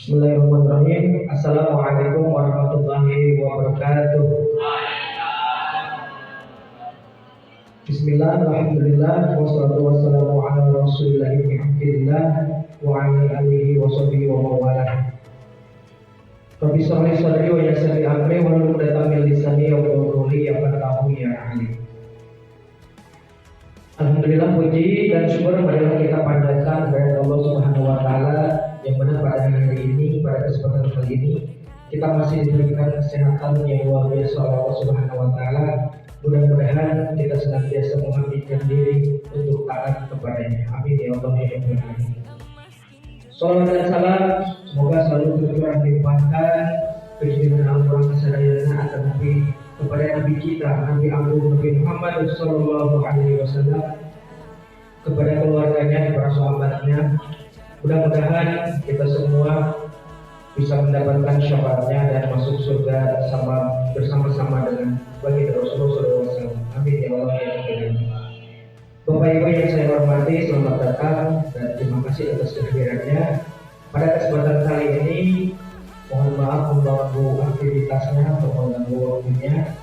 Bismillahirrahmanirrahim. Assalamualaikum warahmatullahi wabarakatuh. Bismillah, alhamdulillah, wassalatu wassalamu ala rasulillahi bihamdillah wa ala alihi wa sahbihi wa mawalah. Rabbi shrah li sadri wa yassir li amri wahlul 'uqdatam min lisani yafqahu qawli yafqahu ya ali. Alhamdulillah, puji dan syukur marilah kita panjatkan kepada Allah Subhanahu wa taala yang mana pada hari ini, pada kesempatan kali ini kita masih diberikan kesehatan yang luar biasa oleh Allah Subhanahu wa taala. Mudah-mudahan kita senantiasa mengabdikan diri untuk taat kepadanya. Amin ya Allah ya Rabbal alamin. Salawat dan salam semoga selalu tercurah limpahkan kejujuran Al-Quran kesadayana akan Nabi kepada Nabi kita, Nabi Agung Nabi Muhammad Sallallahu Alaihi Wasallam, kepada keluarganya, para sahabatnya. Mudah-mudahan kita semua bisa mendapatkan syafaatnya dan masuk surga bersama-sama dengan baginda Rasulullah SAW. Amin ya Allah ya Rabbi. Bapak Ibu yang saya hormati, selamat datang dan terima kasih atas kehadirannya. Pada kesempatan kali ini, mohon maaf mengganggu aktivitasnya atau mengganggu waktunya.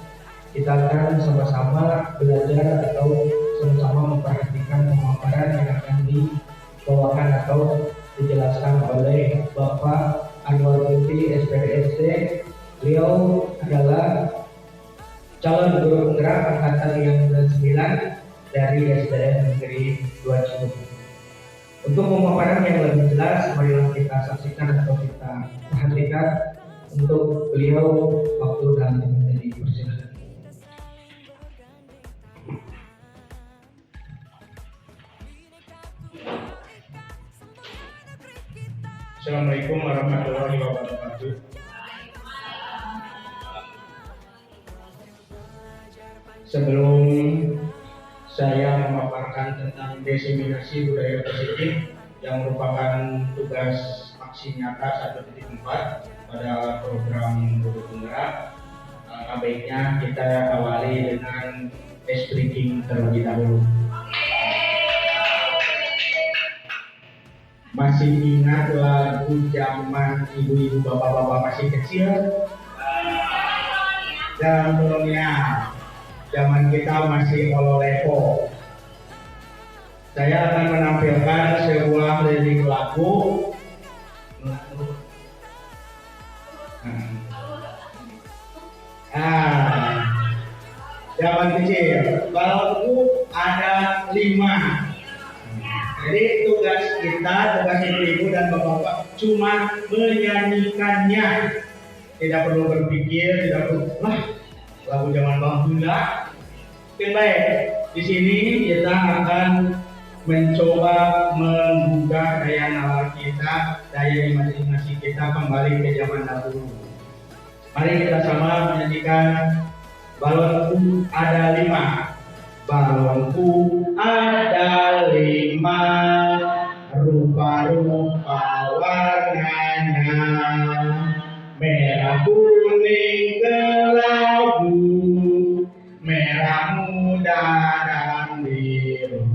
Kita akan sama-sama belajar atau sama-sama memperhatikan pemaparan yang akan dibawakan atau dijelaskan oleh Bapak Anwar Lutfi SPDST. Beliau adalah calon guru penggerak angkatan yang ke-9 dari SDN Negeri 2 Cibubur. Untuk pemaparan yang lebih jelas, marilah kita saksikan atau kita perhatikan untuk beliau waktu dan menjadi persilakan. Assalamualaikum warahmatullahi wabarakatuh. Sebelum saya memaparkan tentang diseminasi budaya positif yang merupakan tugas aksi nyata 1.4 pada program guru penggerak, baiknya kita awali dengan ice breaking terlebih dahulu. Masih ingat lagu zaman ibu-ibu bapak-bapak masih kecil? Zamannya zaman kita masih ololepo. Saya akan menampilkan sebuah lirik lagu. Zaman kecil, lagu ada 5. Jadi tugas kita, tugas ibu-ibu dan bapak-bapak cuma menyanyikannya. Tidak perlu berpikir, tidak perlu lagu zaman bahula. Oke, baik. Di sini kita akan mencoba menggugah daya nalar kita, daya imajinasi kita kembali ke zaman dahulu. Mari kita sama menyanyikan Balonku Ada 5. Balonku ada 5, rupa-rupa warnanya, merah kuning kelabu, merah muda dan biru,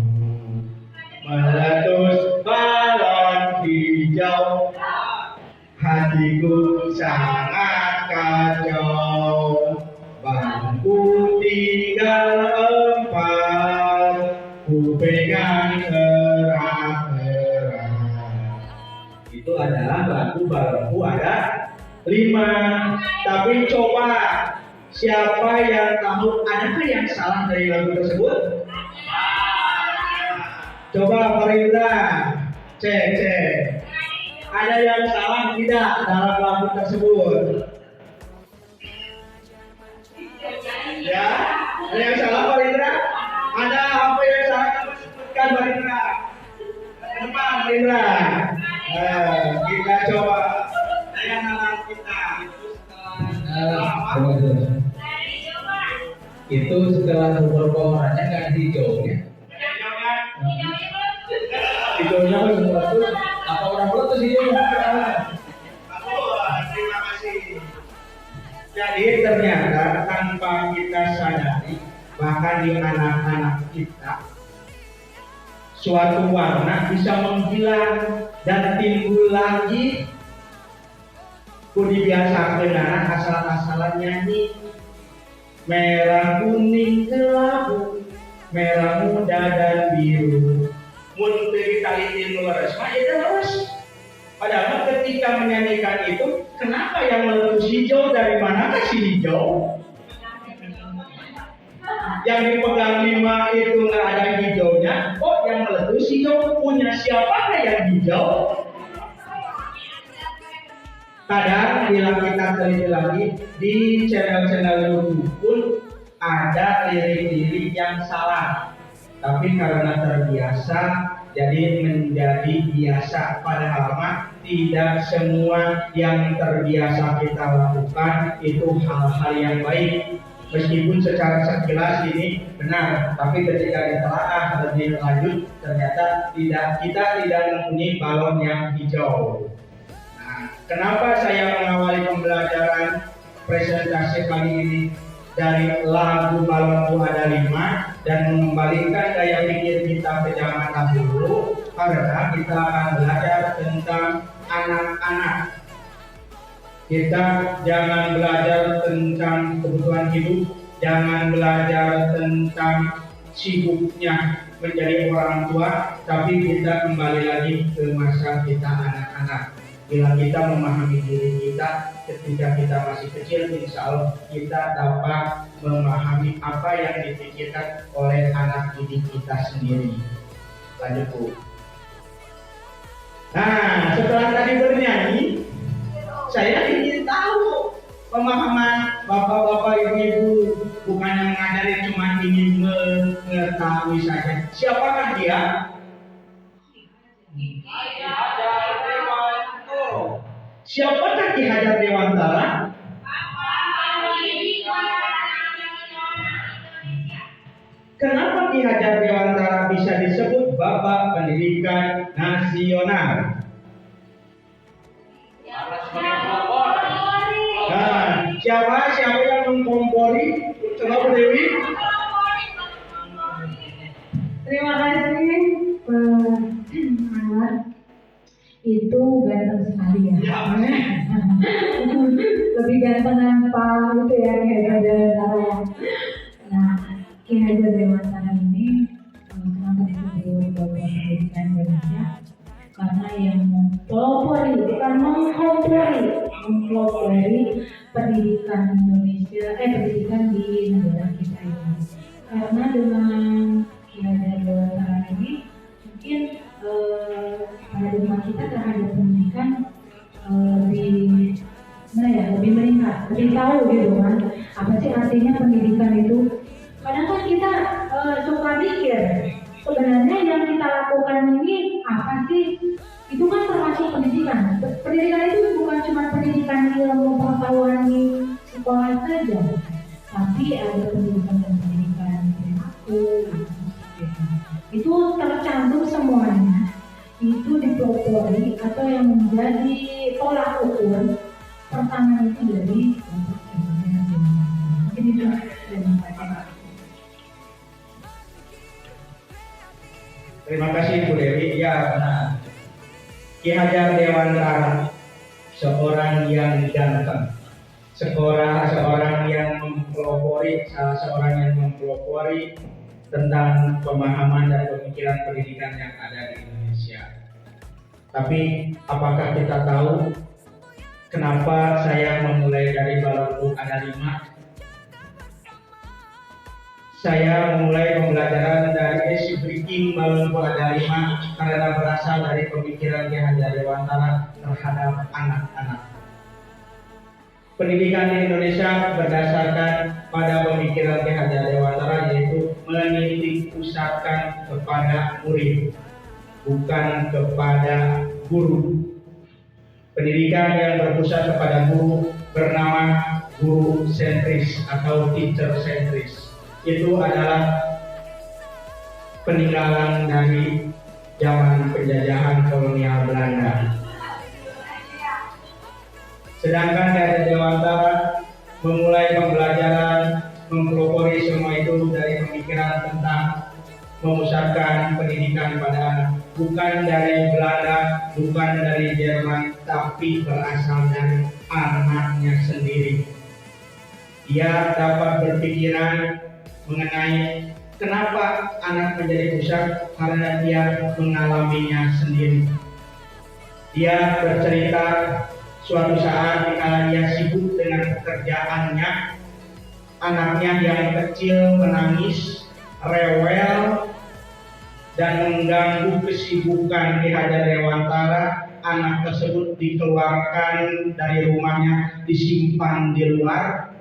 meletus balon hijau, hatiku sangat kacau. Balonku tinggal 4, ku pegang erat-erat. Itu adalah lagu Balonku Ada 5. Tapi coba, siapa yang tahu adakah yang salah dari lagu tersebut? Coba Farida, cek. Ada yang salah tidak dalam lagu tersebut? Ya, ada yang salah Pak Indra? Ada apa yang salah kamu sebutkan Pak Indra? Depan Pak Indra. Kita coba daya nalar kita. Itu setelah beberapa orangnya nggak hijau ya? Hijaunya itu apa orang meletus hijau? Terima kasih. Jadi ternyata tanpa kita sadari, bahkan di anak-anak kita, suatu warna bisa menghilang dan timbul lagi Kudu biasa anak asal-asalan nyanyi merah kuning kelabu, merah muda dan biru. Mun teu ditalitin leres mah itu leres. Padahal ketika menyanyikan itu, kenapa yang meletus hijau, dari manakah si hijau? Yang dipegang 5 itu nggak ada hijaunya, kok yang meletus hijau? Punya siapakah yang hijau? Kadang bila kita teliti lagi di channel-channel YouTube pun ada lirik-lirik yang salah, tapi karena terbiasa jadi menjadi biasa. Padahal mah tidak semua yang terbiasa kita lakukan itu hal-hal yang baik. Meskipun secara sekilas ini benar, tapi ketika ditelaah lebih lanjut ternyata kita tidak mempunyai balon yang hijau. Kenapa saya mengawali pembelajaran presentasi kali ini dari lagu Balonku Ada 5 dan mengembalikan gaya pikir kita ke zaman dahulu, karena kita akan belajar tentang anak-anak. Kita jangan belajar tentang kebutuhan hidup, jangan belajar tentang sibuknya menjadi orang tua, tapi kita kembali lagi ke masa kita anak-anak. Bila kita memahami diri kita ketika kita masih kecil, insya Allah kita dapat memahami apa yang dipikirkan oleh anak didik kita sendiri. Lanjut Bu. Nah, setelah tadi bernyanyi, saya ingin tahu pemahaman bapak-bapak, ibu-ibu, bukan yang mengajari, cuma ingin mengetahui saja. Siapakah dia? Siapakah Ki Hajar Dewantara? Kenapa Ki Hajar Dewantara bisa disebut Bapak Pendidikan Nasional? Nah, siapa yang mengkompori? Coba Bu Dewi. Terima kasih Pak Anwar. Itu ganteng sekali ya. Lebih gantengan Pak itu ya, Ki Hajar Dewantara. Nah, Ki Hajar Dewantara ini kenapa disebut Bapak Pendidikan Indonesia? Karena yang mempelopori, bukan mempelopori pendidikan Indonesia, pendidikan di negara kita ini. Karena dengan Ki Hajar Dewantara ini mungkin paradigma kita terhadap pendidikan lebih meningkat, lebih tahu gitu kan apa sih artinya pendidikan itu. Kadang kan kita suka mikir sebenarnya yang kita lakukan ini apa sih? Itu kan termasuk pendidikan. Pendidikan itu bukan cuma pendidikan ilmu pengetahuan di sekolah saja, tapi ada pendidikan perilaku. Itu tercantum semuanya. Itu dipelopori atau yang menjadi tolak ukur pertama itu dari mungkin itu Terima kasih Bu Dewi. Ya benar. Ki Hajar Dewantara seorang yang ganteng, seorang yang mempelopori, salah seorang yang mempelopori tentang pemahaman dan pemikiran pendidikan yang ada di Indonesia. Tapi apakah kita tahu kenapa saya memulai dari Balonku Ada 5? Saya memulai pembelajaran dari isi breaking Balonku Ada 5 karena berasal dari pemikiran Ki Hajar Dewantara terhadap anak-anak. Pendidikan di Indonesia berdasarkan pada pemikiran Ki Hajar Dewantara, yaitu menitik pusatkan kepada murid, bukan kepada guru. Pendidikan yang berpusat kepada guru bernama guru sentris atau teacher sentris. Itu adalah peninggalan dari zaman penjajahan kolonial Belanda. Sedangkan Ki Hajar Dewantara memulai pembelajaran, mempelopori semua itu dari pemikiran tentang memusatkan pendidikan pada anak, bukan dari Belanda, bukan dari Jerman, tapi berasal dari anaknya sendiri. Dia dapat berpikiran mengenai kenapa anak menjadi pusat, karena dia mengalaminya sendiri. Dia bercerita suatu saat dikala dia sibuk dengan pekerjaannya, anaknya yang kecil menangis, rewel, dan mengganggu kesibukan Ki Hajar Dewantara. Anak tersebut dikeluarkan dari rumahnya, disimpan di luar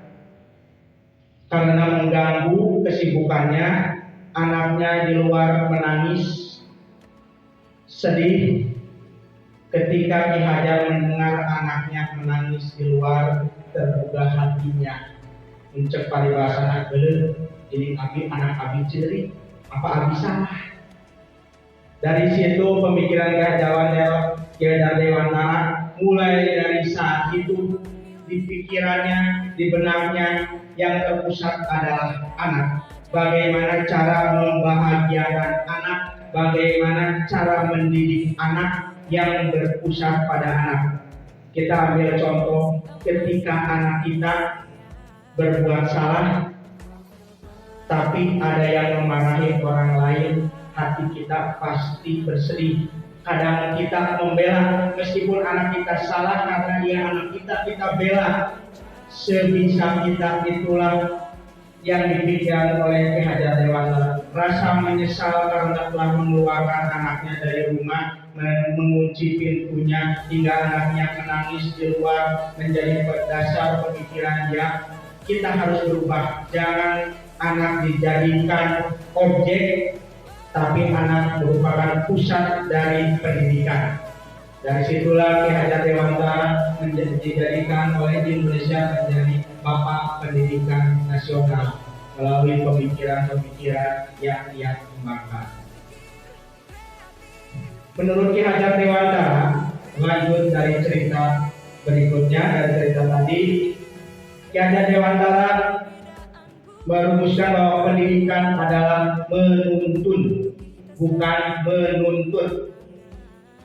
karena mengganggu kesibukannya. Anaknya di luar menangis, sedih. Ketika Ki Hajar mendengar anaknya menangis di luar, tergugah hatinya. Mencek paribasana geuleuh, ini abi anak abi ceurik, apa abi salah? Dari situ pemikiran Ki Hajar Dewantara mulai dari saat itu di pikirannya, di benaknya yang terpusat adalah anak. Bagaimana cara membahagiakan anak, bagaimana cara mendidik anak yang berpusat pada anak. Kita ambil contoh ketika anak kita berbuat salah, tapi ada yang memarahi orang lain, hati kita pasti bersedih. Kadang kita membela, meskipun anak kita salah karena dia anak kita bela. Sebisa kita itulah yang dipikirkan oleh Ki Hajar Dewantara. Rasa menyesal karena telah mengeluarkan anaknya dari rumah, mengunci pintunya hingga anaknya menangis di luar, menjadi dasar pemikiran dia. Kita harus berubah. Jangan anak dijadikan objek, tapi anak merupakan pusat dari pendidikan. Dari situlah Ki Hajar Dewantara dijadikan oleh Indonesia menjadi Bapak Pendidikan Nasional melalui pemikiran-pemikiran yang ia kembangkan. Menurut Ki Hajar Dewantara, lanjut dari cerita berikutnya, dari cerita tadi, Ki Hajar Dewantara merumuskan bahwa pendidikan adalah menuntun, bukan menuntut.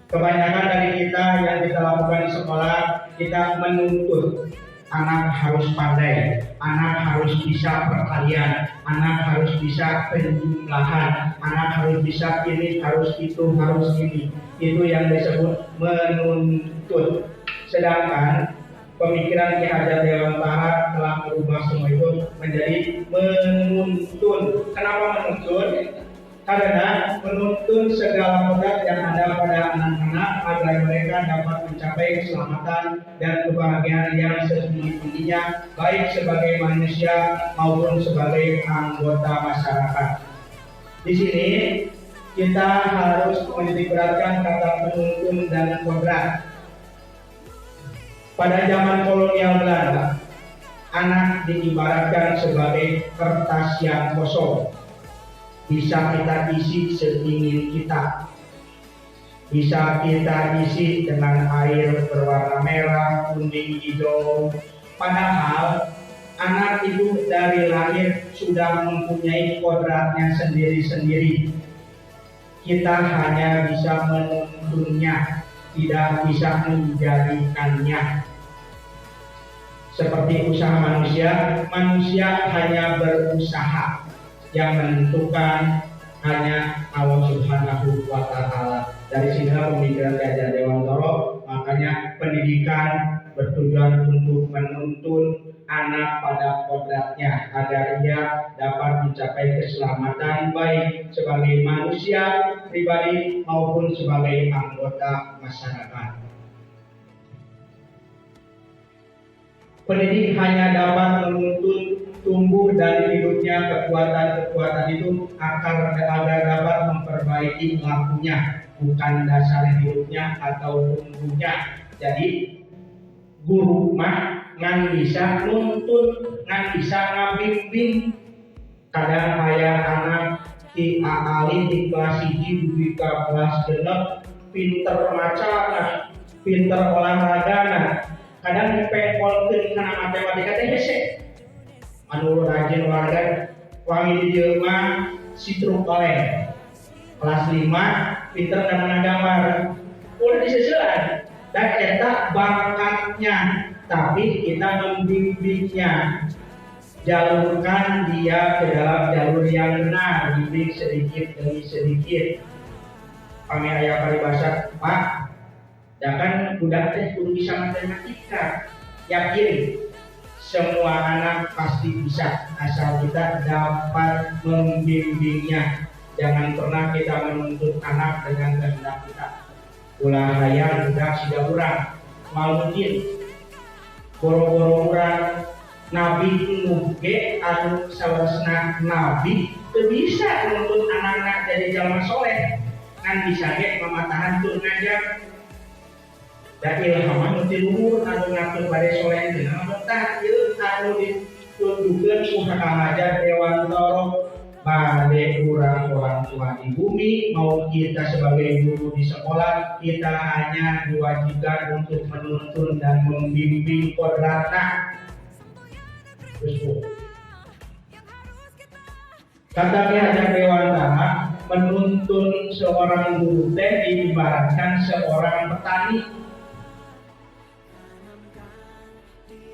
Kebanyakan dari kita yang kita lakukan di sekolah, kita menuntut. Anak harus pandai, anak harus bisa perkalian, anak harus bisa penjumlahan, anak harus bisa ini, harus itu, harus ini. Itu yang disebut menuntut. Sedangkan pemikiran Ki Hajar Dewantara telah merubah semua itu menjadi menuntun. Kenapa menuntun? Karena menuntun segala kodrat yang ada pada anak-anak agar mereka dapat mencapai keselamatan dan kebahagiaan yang sesungguhnya, baik sebagai manusia maupun sebagai anggota masyarakat. Di sini kita harus menitikberatkan kata menuntun dan kodrat. Pada zaman kolonial Belanda, anak diibaratkan sebagai kertas yang kosong. Bisa kita isi seingin kita, bisa kita isi dengan air berwarna merah, kuning, hijau. Padahal anak itu dari lahir sudah mempunyai kodratnya sendiri-sendiri. Kita hanya bisa menuntunnya, tidak bisa menjadikannya. Seperti usaha manusia, manusia hanya berusaha. Yang menentukan hanya Allah Subhanahu wa Ta'ala. Dari sinilah pemikiran Ki Hajar Dewantara, makanya pendidikan bertujuan untuk menuntun anak pada kodratnya agar ia dapat mencapai keselamatan baik sebagai manusia pribadi maupun sebagai anggota masyarakat. Pendidik hanya dapat menuntun tumbuh dari hidupnya kekuatan-kekuatan itu agar dapat memperbaiki lakunya, bukan dasar hidupnya atau tumbuhnya. Jadi guru mah ngan bisa nuntun, ngan bisa ngabimbing. Kadang ayah anak di alin di kelas 1 dugi ke kelas 6 pinter maca, pinter olahraga, kadang dipengkolkeun kana matematika teh hese. Anu rajin olahraga wangi di jelema sitruk oleh kelas 5 pinter gambar udah diseuselan dan eta bakatnya tapi kita membimbingnya, jalurkan dia ke dalam jalur yang benar, bimbing sedikit demi sedikit. Kami ayah paribasa, Pak, ya kan udah teh kudu bisa matematika. Yakin semua anak pasti bisa asal kita dapat membimbingnya. Jangan pernah kita menuntut anak dengan kehendak kita. Ulah hayang budak sida urang, mal mungkin boro-boro urang nabi nuh ge anu sawaresna nabi teu bisa menuntut anak-anak jadi jalma soleh. Kan bisa ge mamatahan tur ngajar. Da ilham anu ti luhur anu ngatur bade soleh teh naon tah ieu anu ditunjukkeun ku kakang ngajar Dewantoro bade orang tua di bumi, mau kita sebagai guru di sekolah, kita hanya diwajibkan untuk menuntun dan membimbing kodratna. Terus kata Ki Hajar Dewantara, menuntun seorang guru teh diibaratkan seorang petani.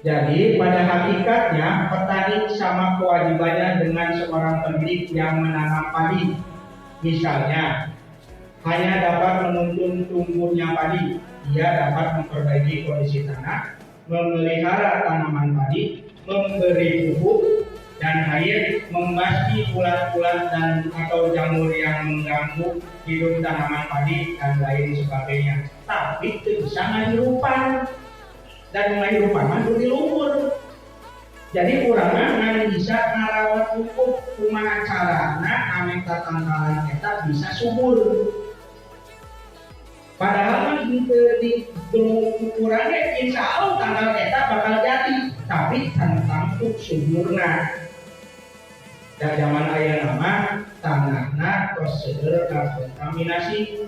Jadi pada hakikatnya petani sama kewajibannya dengan seorang pendidik yang menanam padi. Misalnya, hanya dapat menuntun tumbuhnya padi, ia dapat memperbaiki kondisi tanah, memelihara tanaman padi, memberi pupuk dan air, membasmi ulat-ulat dan atau jamur yang mengganggu hidup tanaman padi dan lain sebagainya. Tapi itu bisa ngahirupan. Dan ngahirupan mah di luhur. Jadi urangna ngan bisa ngarawat pupuk kumaha carana ame tatangkalan eta bisa subur. Padahal mah di urang ge insyaallah tanggal eta bakal jadi, tapi tentang suburna. Da zaman ayeuna mah tanahna tos seueur kontaminasi.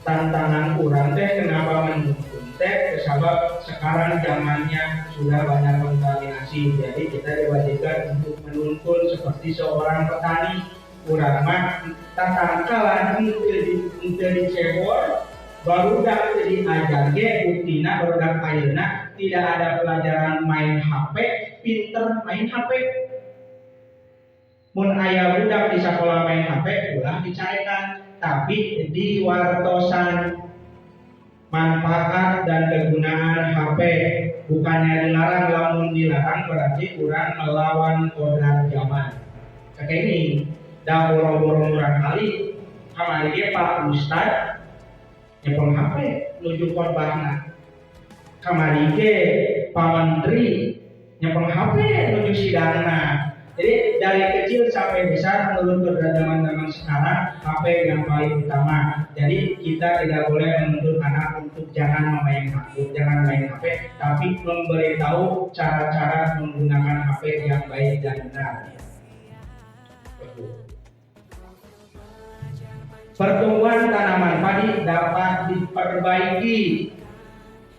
Tantangan urang teh kenapa menuntun teh sebab sekarang zamannya sudah banyak kontaminasi, jadi kita diwajibkan untuk menuntun seperti seorang petani. Urang mah tatangkalan henteu dicebor barudak teu diajar ge buktina barudak ayeuna tidak ada pelajaran main HP, pinter main HP. Mun aya budak di sekolah main HP ulah dicarekan, tapi diwartosan manfaat dan kegunaan HP. Bukannya dilarang, lamun dilarang berarti kurang melawan kodrat zaman. Kayak ini, dah borong-borong murah kali, kamari ge Pak Ustad nyepeng HP nuju khotbahna. Kamari ge Pak Menteri nyepeng HP nuju sidangna. Jadi dari kecil sampai besar menurut kodrat zaman sekarang HP yang paling utama. Jadi kita tidak boleh menuntut anak untuk jangan main HP, tapi memberitahu cara-cara menggunakan HP yang baik dan benar. Pertumbuhan tanaman padi dapat diperbaiki,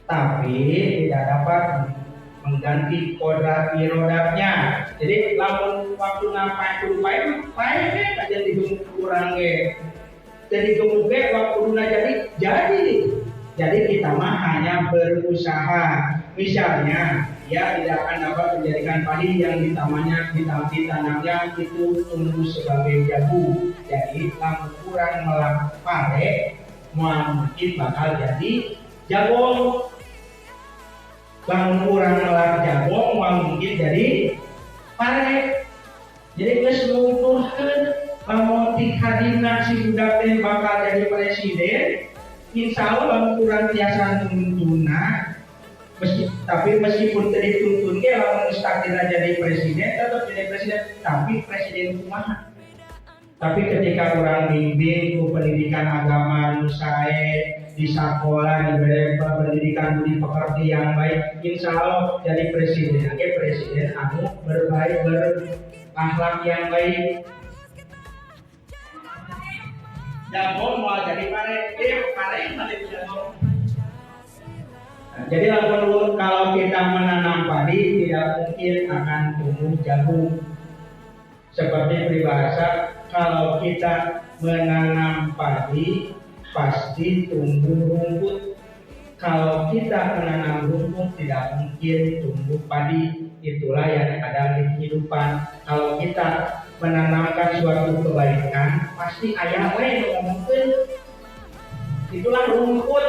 tapi tidak dapat mengganti kodrat irodapnya. Jadi lamun waktu nampai kudu pae aja digumuk kurang ge. Jadi gemuk ge waktu jadi. Jadi kita mah hanya berusaha. Misalnya, dia tidak akan dapat menjadikan padi yang ditanamnya itu tumbuh sebagai jagung. Jadi lamun kurang melak pare, mungkin bakal jadi jagung. Lamun kurang melak jagung, mungkin jadi pare. Jadi geus nutuhkeun lamun tikadina si budak teh bakal jadi presiden, insyaallah lamun kurang tiasa nuntuna, tapi meskipun teu dituntun ge lamun takdirna jadi presiden, tetap jadi presiden, tapi presiden kumaha? Tapi ketika orang bimbing ku pendidikan agama nu sae di sekolah diberi pendidikan budi pekerti yang baik, insya Allah jadi presiden. Presiden anu berbaik, berakhlak yang baik. Jagung mau jadi pare jagung. Jadi kalau kita menanam padi tidak mungkin akan tumbuh jagung. Seperti peribahasa, kalau kita menanam padi pasti tumbuh rumput. Kalau kita menanam rumput tidak mungkin tumbuh padi. Itulah yang ada di kehidupan. Kalau kita menanamkan suatu kebaikan, pasti ayah ngomongin itulah rumput.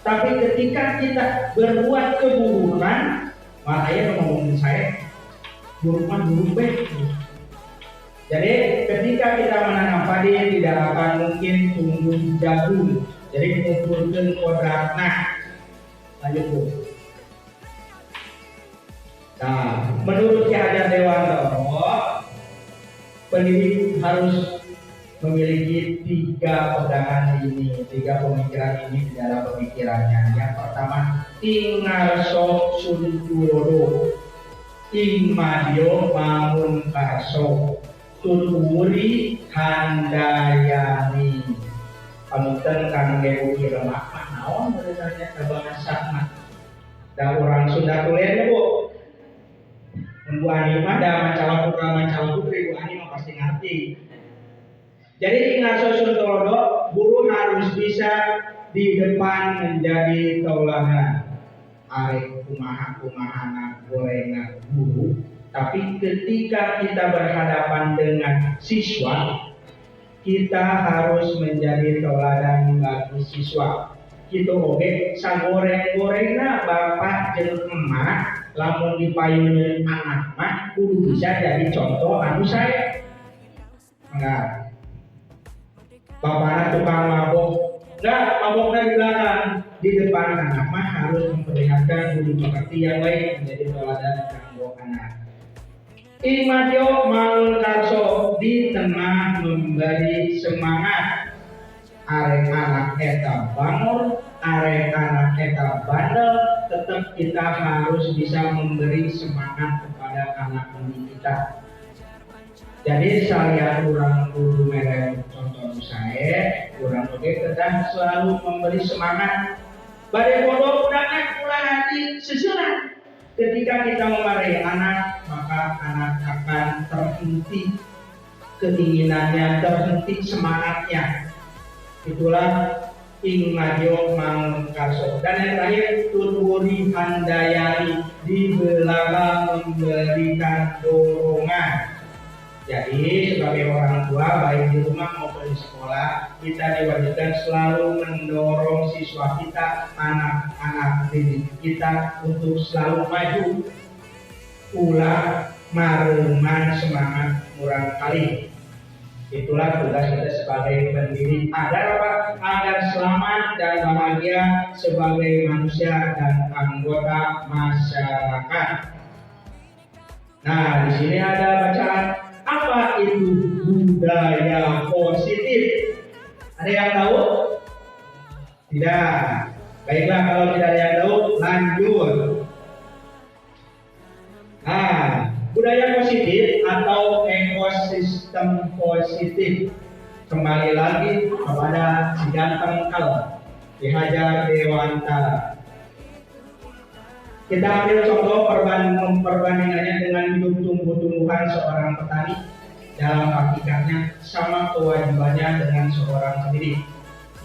Tapi ketika kita berbuat keburukan, malah ayah ngomongin saya buruk baik. Jadi ketika kita menanam padi tidak akan mungkin tumbuh jagung. Jadi mengumpulkan kodratna. Lanjut Bu. Nah, menurut Ki Hajar Dewantara, pendidik harus memiliki 3 pegangan ini, 3 pemikiran ini di dalam pemikirannya. Yang pertama, Ingarso Sunturodo, Ingmadio Mangun Karso, Tuturi Handayani. Pamunten kangge ugi lemak naon benernya kabangsa. Da urang Sunda tulen Bu. Bu Ani mah da macalah putri Bu Ani mah pasti ngerti. Jadi Ingarso Sunturodo, guru harus bisa di depan menjadi tauladan. Arek kumaha-kumahana gorengan guru, tapi ketika kita berhadapan dengan siswa, kita harus menjadi tauladan bagi siswa. Gitu oke, sagoreng-gorengna bapak jeung emak lamun dipayuneun anak mah kudu bisa jadi contoh anu saya. Enggak. Bapakna tukang mabok, enggak maboknya di belakang, di depan anak mah harus memperlihatkan budi pekerti yang baik menjadi tauladan kanggo anak. Ingmadio Mangun Karso, di tengah memberi semangat. Arek anak eta bangun, arek anak eta bandel, tetap kita harus bisa memberi semangat kepada anak didik kita. Jadi saya kurang guru mereka contoh saya, kurang oke tetap selalu memberi semangat. Badai bodoh udangan pula hati sesuai. Ketika kita memarahi anak, maka anak akan terhenti keinginannya, terhenti semangatnya. Itulah Ingmadio Mangun Karso. Dan yang terakhir, Tuturi Handayani, di belakang memberikan dorongan. Jadi sebagai orang tua, baik di rumah maupun di sekolah, kita diwajibkan selalu mendorong siswa kita, anak-anak didik kita untuk selalu maju. Ulah mareman semangat murang kali. Itulah tugas kita sebagai pendidik, agar apa? Agar selamat dan bahagia sebagai manusia dan anggota masyarakat. Nah, di sini ada bacaan. Apa itu budaya positif? Ada yang tahu? Tidak. Baiklah, kalau tidak ada yang tahu, lanjut. Nah, budaya positif atau ekosistem positif, kembali lagi kepada si ganteng kal Ki Hajar Dewantara. Kita ambil contoh perbandingannya dengan hidup tumbuh-tumbuhan seorang petani. Dalam hakikatnya sama kewajibannya dengan seorang pendidik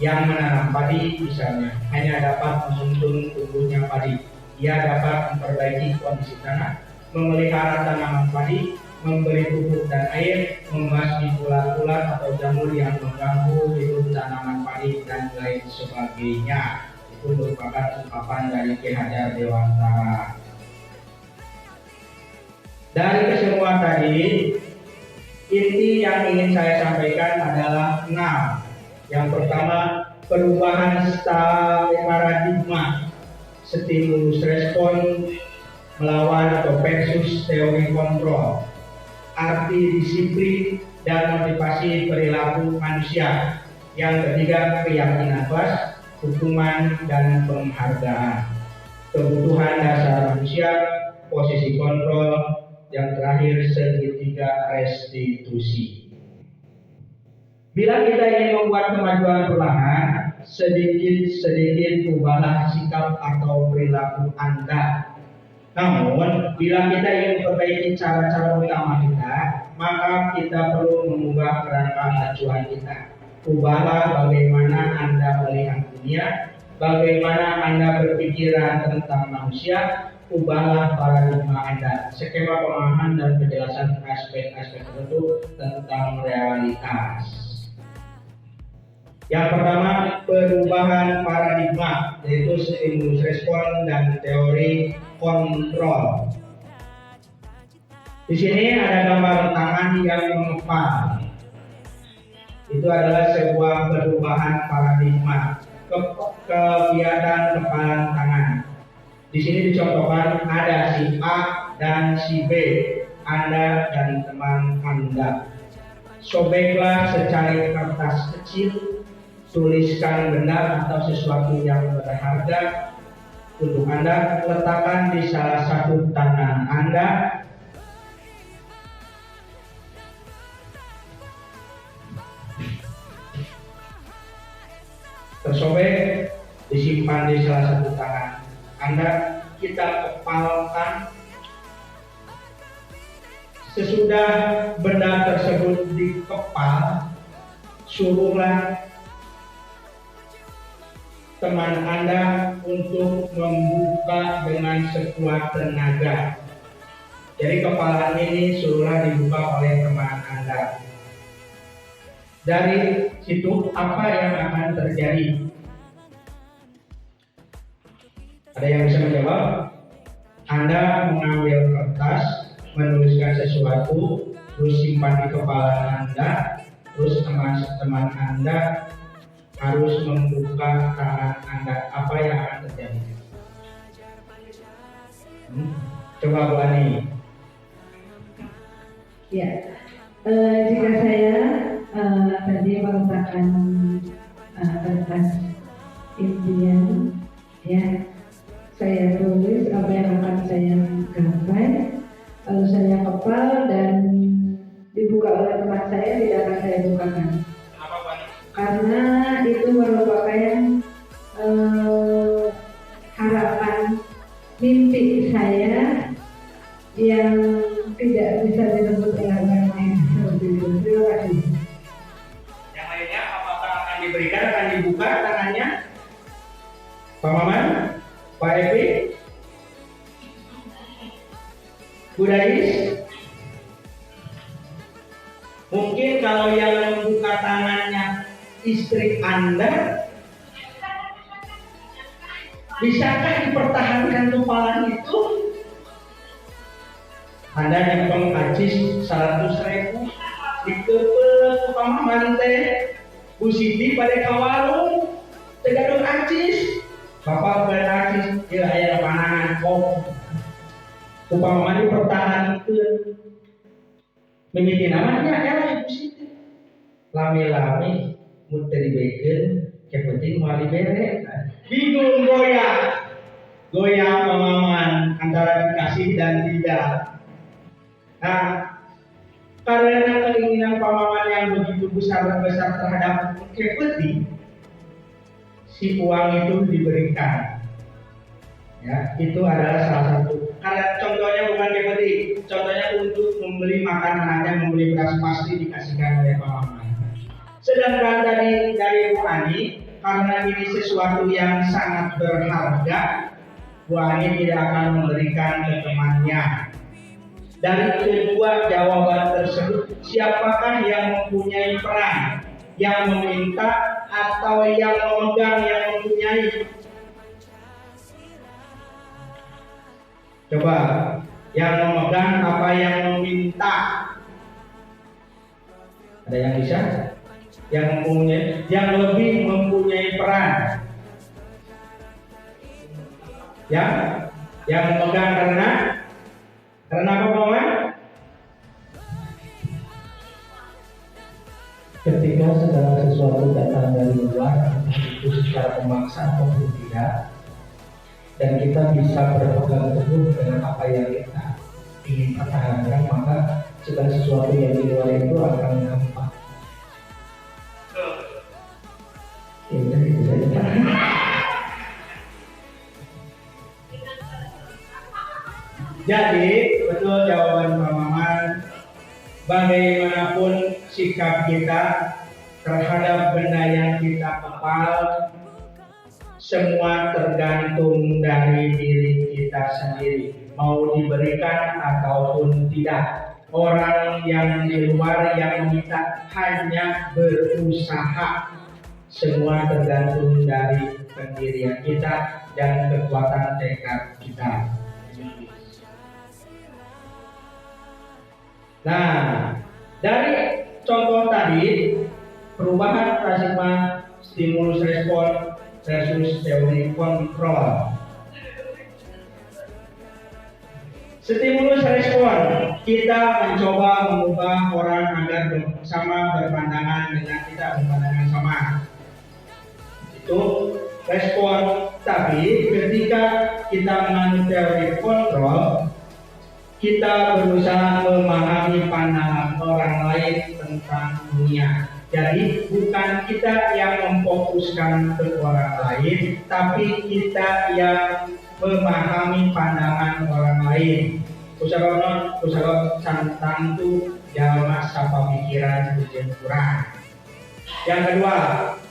yang menanam padi misalnya, hanya dapat menuntun tumbuhnya padi. Ia dapat memperbaiki kondisi tanah, memelihara tanaman padi, memberi pupuk dan air, membasmi ulat-ulat atau jamur yang mengganggu hidup tanaman padi dan lain sebagainya. Itu merupakan ungkapan dari Ki Hajar Dewantara. Dari kesemua tadi, inti yang ingin saya sampaikan adalah 6. Yang pertama, perubahan paradigma, stimulus respon melawan atau versus teori kontrol, arti disiplin dan motivasi perilaku manusia. Yang ketiga, keyakinan kelas, hukuman dan penghargaan, kebutuhan dasar manusia, posisi kontrol, yang terakhir segitiga restitusi. Bila kita ingin membuat kemajuan perlahan, sedikit-sedikit ubahlah sikap atau perilaku Anda. Namun, bila kita ingin memperbaiki cara-cara utama kita, maka kita perlu mengubah kerangka acuan kita. Ubahlah bagaimana Anda melihat dunia, bagaimana Anda berpikiran tentang manusia, ubahlah paradigma Anda. Skema pemahaman dan penjelasan aspek-aspek tertentu tentang realitas. Yang pertama, perubahan paradigma, yaitu stimulus respon dan teori kontrol. Di sini ada gambar tangan yang mengepal. Itu adalah sebuah perubahan paradigma, kegiatan kepalan tangan. Di sini dicontohkan ada si A dan si B, Anda dan teman Anda. Sobeklah secari kertas kecil, tuliskan benda atau sesuatu yang berharga untuk Anda, letakkan di salah satu tangan Anda. Tersobek, disimpan di salah satu tangan Anda, kita kepalkan. Sesudah benda tersebut dikepal, suruhlah teman Anda untuk membuka dengan sekuat tenaga. Jadi kepalan ini suruhlah dibuka oleh teman Anda. Dari situ apa yang akan terjadi? Ada yang bisa menjawab? Anda mengambil kertas, menuliskan sesuatu, terus simpan di kepala Anda, terus teman-teman Anda harus membuka tangan Anda. Apa yang akan terjadi? Coba Bu Ani. Ya, jika saya tadi meletakkan kertas impian, ya, saya tulis apa yang akan saya gapai, lalu saya kepal dan dibuka oleh teman saya, tidak akan saya bukakan. Kenapa Bu Ani? Karena itu merupakan harapan mimpi saya yang tidak bisa disebut oleh orang lain seperti itu. Terima kasih. Yang lainnya apakah akan diberikan, akan dibuka tangannya? Pak Maman, Pak Evi, Bu Dais. Mungkin kalau yang membuka tangannya istri Anda, bisakah dipertahankan kepalan itu? Anda nyempeng acis 100.000, dikepel ku pamaman teh, Bu Siti pada kawarung, tegadung acis, bapak beracis, ya aya panangan kok, ku pamaman dipertahankan, mimiti namanya ya Bu Siti, lami-lami, muter dibeken, kepenting wali bere, bingung goyang pamaman antara dikasih dan tidak. Nah, karena keinginan pamaman yang begitu besar terhadap kepeti, si uang itu diberikan. Ya, itu adalah salah satu. Karena contohnya bukan kepeti, contohnya untuk membeli makanan aja, membeli beras pasti dikasihkan oleh pamaman. Sedangkan dari Bu Ani, karena ini sesuatu yang sangat berharga, Bu Ani tidak akan memberikan ke temannya. Dari kedua jawaban tersebut, siapakah yang mempunyai peran? Yang meminta atau yang memegang yang mempunyai? Coba, yang memegang apa yang meminta? Ada yang bisa? Yang mempunyai, yang lebih mempunyai peran? Yang memegang karena apa kawan? Ketika segala sesuatu datang dari luar, itu secara memaksa ataupun tidak, dan kita bisa berpegang teguh dengan apa yang kita ingin pertahankan, maka segala sesuatu yang di luar itu akan gampang. Ya, itu saja. Jadi betul jawaban Pak Maman. Bagaimanapun sikap kita terhadap benda yang kita kepal, semua tergantung dari diri kita sendiri, mau diberikan ataupun tidak. Orang yang di luar yang meminta hanya berusaha. Semua tergantung dari pendirian kita dan kekuatan tekad kita. Nah, dari contoh tadi, perubahan paradigma stimulus respon versus teori kontrol. Stimulus respon, kita mencoba mengubah orang agar sama berpandangan dengan kita berpandangan sama. Itu respon. Tapi ketika kita menganut teori kontrol, kita berusaha memahami pandangan orang lain tentang dunia. Jadi bukan kita yang memfokuskan ke orang lain, tapi kita yang memahami pandangan orang lain. Usaha santang tu jalma sapa pikiran ujian kurang. Yang kedua,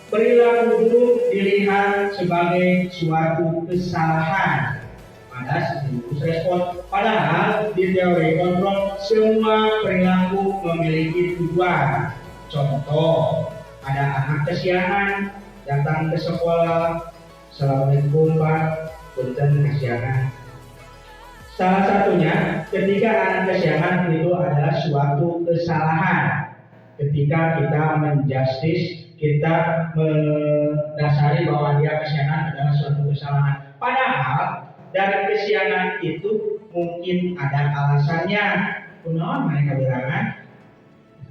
perilaku buruk dilihat sebagai suatu kesalahan pada stimulus respon. Padahal di teori kontrol semua perilaku memiliki tujuan. Contoh, ada anak kesiangan datang ke sekolah, Assalamualaikum Pak, punten kesiangan. Salah satunya ketika anak kesiangan itu adalah suatu kesalahan. Ketika kita menjustis, kita mendasari bahwa dia kesiangan adalah suatu kesalahan. Padahal dari kesiangan itu mungkin ada alasannya. Kunaon mereka bilangan?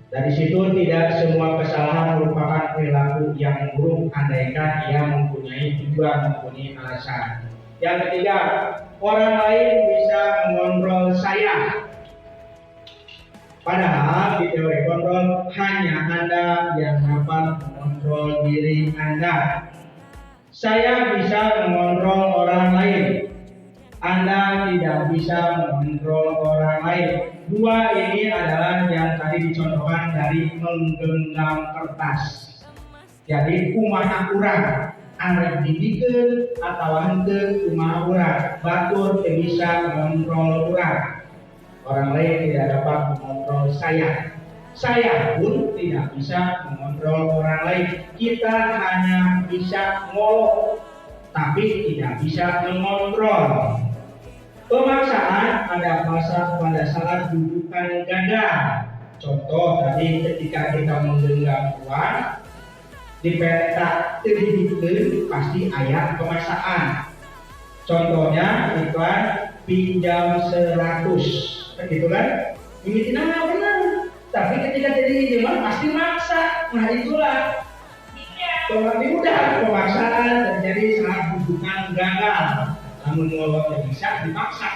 Dari situ tidak semua kesalahan merupakan perilaku yang buruk andaikan ia mempunyai tujuan, mempunyai alasan. Yang ketiga, orang lain bisa mengontrol saya. Padahal di teori kontrol hanya Anda yang dapat mengontrol diri Anda. Saya bisa mengontrol orang lain. Anda tidak bisa mengontrol orang lain. Dua ini adalah yang tadi dicontohkan dari menggenggam kertas. Jadi kumaha urang, arep didikeun atawa henteu kumaha urang, batur teu bisa mengontrol urang. Orang lain tidak dapat mengontrol saya. Saya pun tidak bisa mengontrol orang lain. Kita hanya bisa ngolok, tapi tidak bisa mengontrol. Pemaksaan ada pada saat dudukan gagal. Contoh tadi ketika kita menggenggam uang, diperintah terhidupkan pasti ayat pemaksaan. Contohnya iklan pinjam 100, gitu kan? Ini tidak benar. Tapi ketika jadi pinjaman pasti maksa. Nah itulah mudah pemaksaan terjadi saat dudukan gagal. Namun kalau bisa dipaksa.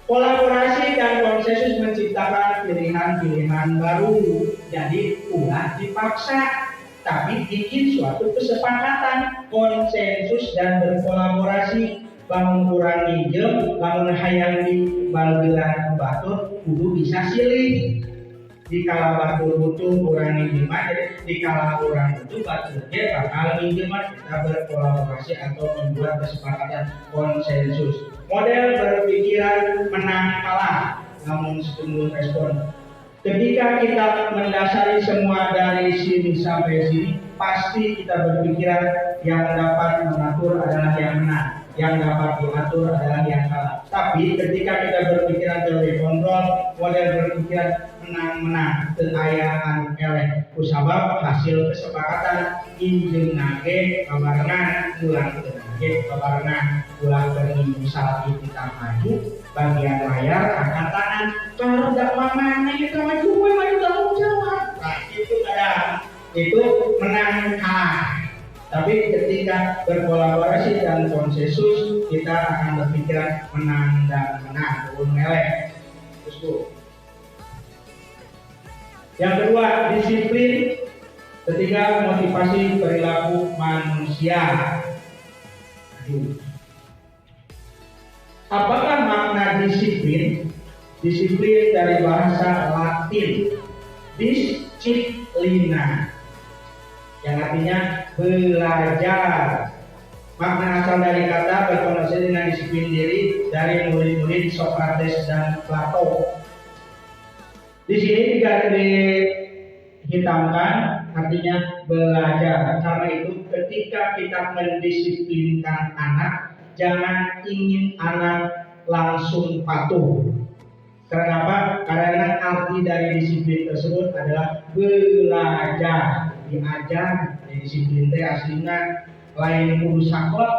Kolaborasi dan konsensus menciptakan pilihan-pilihan baru. Jadi ulah dipaksa, tapi bikin suatu kesepakatan, konsensus dan berkolaborasi. Bangun kurang minjem, bangun hayang di balgeran batur, kudu bisa silih. Dikala batur butuh kurang minjeman, jadi dikala kurang butuh batur dia bakal minjeman. Kita berkolaborasi atau membuat kesepakatan konsensus. Model berpikiran menang kalah, namun stimulus respon. Ketika kita mendasari semua dari sini sampai sini, pasti kita berpikiran yang dapat mengatur adalah yang menang, yang dapat diatur adalah yang kalah. Tapi ketika kita berpikiran teori kontrol, model berpikiran menang-menang, keayaan eleh, kusabab hasil kesepakatan injeng nage babarengan, ulang nage babarengan, ulang dari misal kita maju, bagian layar angkat tangan, kalau tidak mana kita maju tanggung jawab. Nah itu kadang itu menang kalah. Tapi ketika berkolaborasi dan konsensus, kita akan berpikiran menang dan menang, turun melek. Terus Bu. Yang kedua, disiplin. Ketiga, motivasi perilaku manusia. Apakah makna disiplin? Disiplin dari bahasa Latin disciplina, yang artinya belajar. Makna asal dari kata berkoneksi dengan disiplin diri dari murid-murid Sokrates dan Plato. Di sini juga dihitamkan artinya belajar. Karena itu ketika kita mendisiplinkan anak, jangan ingin anak langsung patuh. Kenapa? Karena arti dari disiplin tersebut adalah belajar, diajar. Disiplin teh aslinya lain kudu saklek.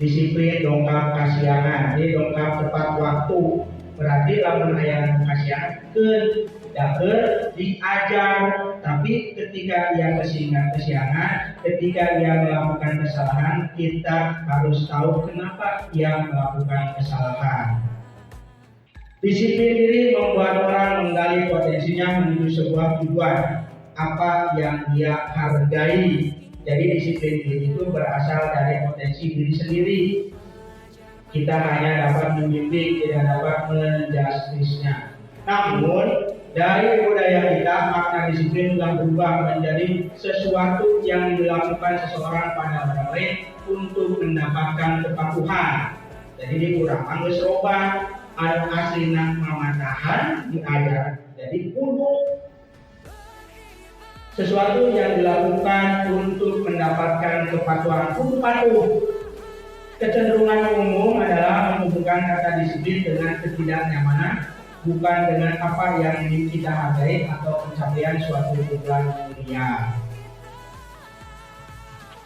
Disiplin dongkap kasiangan, jadi dongkap tepat waktu. Berarti lamun aya kasiangan diajar, tapi ketika ia kesiangan, ketika ia melakukan kesalahan, kita harus tahu kenapa ia melakukan kesalahan. Disiplin diri membuat orang menggali potensinya menuju sebuah tujuan apa yang dia hargai. Jadi disiplin diri itu berasal dari potensi diri sendiri. Kita hanya dapat membimbing, tidak dapat menjustisnya. Namun dari budaya kita, makna disiplin telah berubah menjadi sesuatu yang dilakukan seseorang pada orang lain untuk mendapatkan kepatuhan. Jadi dikurang anggus robah, aslinya mamatahan diajar. Jadi kudu sesuatu yang dilakukan untuk mendapatkan kepatuhan, kudu patuh. Kecenderungan umum adalah menghubungkan kata disiplin dengan ketidaknyamanan, bukan dengan apa yang kita hargai atau pencapaian suatu tujuan mulia.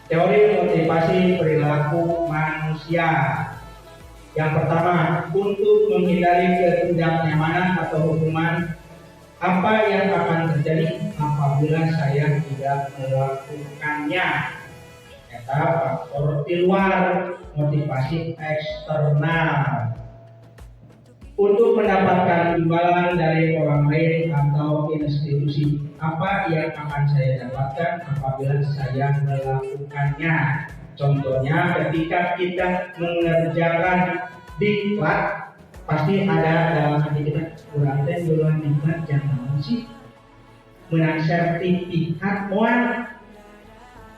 Teori motivasi perilaku manusia. Yang pertama, untuk menghindari ketidaknyamanan atau hukuman, apa yang akan terjadi apabila saya tidak melakukannya? Eta faktor di luar, motivasi eksternal. Untuk mendapatkan imbalan dari orang lain atau institusi, apa yang akan saya dapatkan apabila saya melakukannya? Contohnya ketika kita mengerjakan diklat, pasti ada dalam hati kita, kurang teh duluan diklat jangan sih menang sertifikat moal.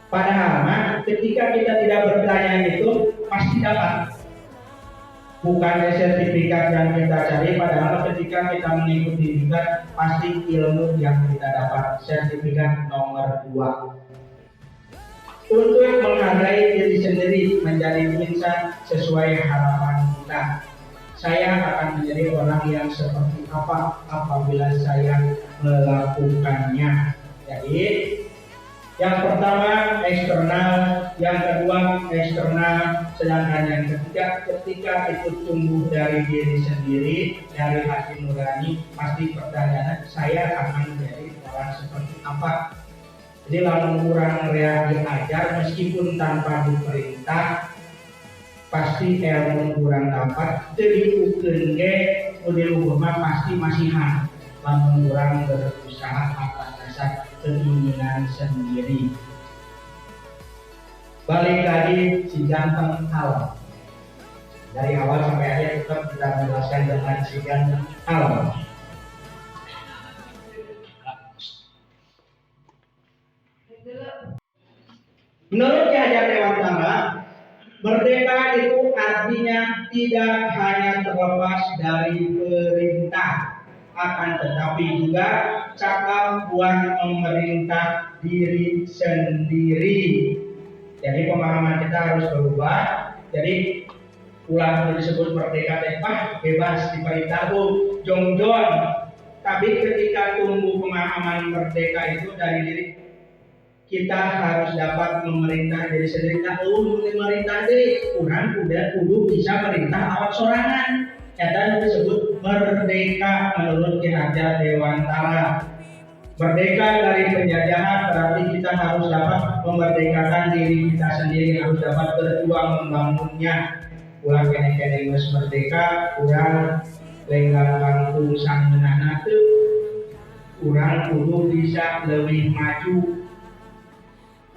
Padahal ketika kita tidak bertanya itu pasti dapat. Bukan sertifikat yang kita cari, padahal ketika kita mengikuti diklat pasti ilmu yang kita dapat, sertifikat nomor 2. Untuk menghargai diri sendiri menjadi insan sesuai harapan kita. Saya akan menjadi orang yang seperti apa apabila saya melakukannya. Jadi yang pertama eksternal, yang kedua eksternal, sedangkan yang ketiga ketika itu tumbuh dari diri sendiri, dari hati nurani, pasti pertanyaan saya akan menjadi orang seperti apa. Jadi lalu kurang diajar meskipun tanpa diperintah, pasti ilmu kurang dapat. Jadi ukeun ge pasti masihan. Lalu kurang berusaha atas dasar keinginan sendiri. Balik lagi si ganteng alam. Dari awal sampai akhir kita sudah menjelaskan tentang si ganteng alam. Menurut Ki Hajar Dewantara, merdeka itu artinya tidak hanya terlepas dari perintah, akan tetapi juga cakap buat memerintah diri sendiri. Jadi pemahaman kita harus berubah. Jadi ulang disebut merdeka tepah bebas diperintah jongjon. Tapi ketika tumbuh pemahaman merdeka itu dari diri, kita harus dapat memerintah diri sendiri. Nah, memerintah diri, kurang kudu bisa merintah awak sorangan. Yang disebut merdeka menurut Ki Hajar Dewantara. Merdeka dari penjajahan berarti kita harus dapat memerdekakan diri kita sendiri, harus dapat berjuang membangunnya. Ulang kene-kene geus merdeka, urang lenggang kampung sangeunana teu, urang kudu bisa lebih maju.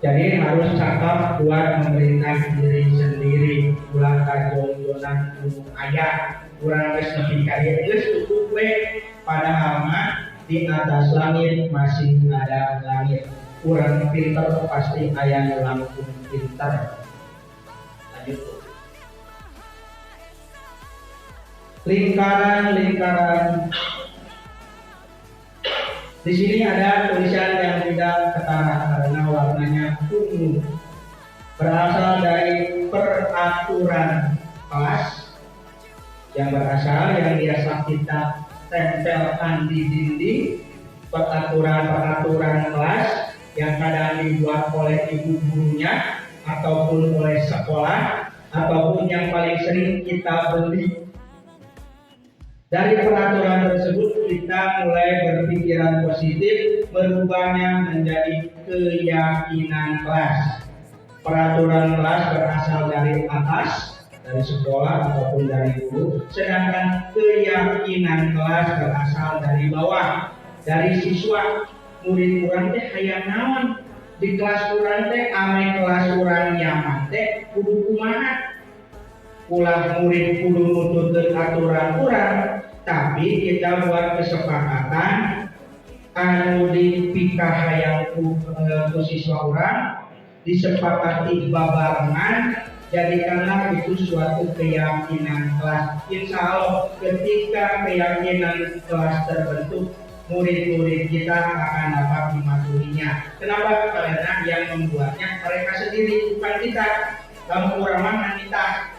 Jadi harus cakap buat memerintah diri sendiri. Ulang kajongjonan kudu aya, urang geus nepi ka dieu geus cukup we. Padahal di atas langit masih ada langit. Urang pinter pasti aya lampu pinter. YouTube. Lingkaran. Di sini ada tulisan yang tidak ketara karena warnanya ungu. Berasal dari peraturan kelas yang biasa kita tempelkan di dinding. Peraturan kelas yang kadang dibuat oleh ibu gurunya ataupun oleh sekolah ataupun yang paling sering kita beli. Dari peraturan tersebut kita mulai berpikiran positif, merubahnya menjadi keyakinan kelas. Peraturan kelas berasal dari atas, dari sekolah ataupun dari guru, sedangkan keyakinan kelas berasal dari bawah, dari siswa. Murid kurang teh hayang naon di kelas kurang teh ame kelas kurang nyaman teh kudu kumaha. Ulah murid kudu nututkeun aturan kurang, tapi kita buat kesepakatan anu dipikah hayang ku siswa urang disepakati babarengan, jadikanlah itu suatu keyakinan kelas. Insya Allah ketika keyakinan kelas terbentuk, murid-murid kita akan dapat mematuhinya. Kenapa? Karena yang membuatnya mereka sendiri, bukan kita. Kamu kurang kita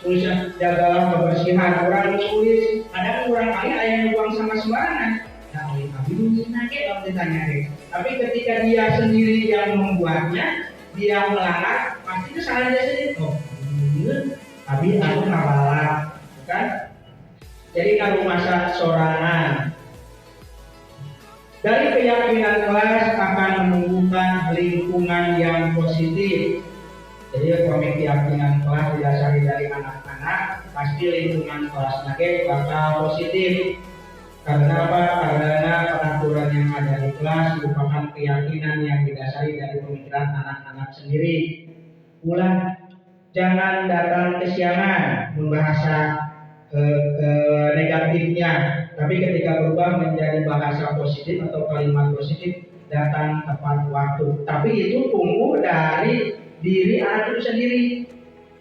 tulisan jagalah kebersihan, orang tulis ada kurang kali ayam buang sama sembarangan. Nah, oleh kami nanya kalau ditanya deh. Tapi ketika dia sendiri yang membuatnya, dia melanggar, pasti kesalahan dia sendiri. Oh, tapi aku ngabalah, kan? Jadi kalau masa sorangan. Dari keyakinan kelas akan menumbuhkan lingkungan yang positif. Jadi komik keyakinan kelas didasari dari anak-anak, pasti lingkungan kelasnya bakal positif. Karena apa? Karena peraturan yang ada di kelas merupakan keyakinan yang didasari dari pemikiran anak-anak sendiri. Ulang, jangan datang kesiangan membahasa negatifnya, tapi ketika berubah menjadi bahasa positif atau kalimat positif, datang tepat waktu. Tapi itu tumbuh dari diri anak itu sendiri.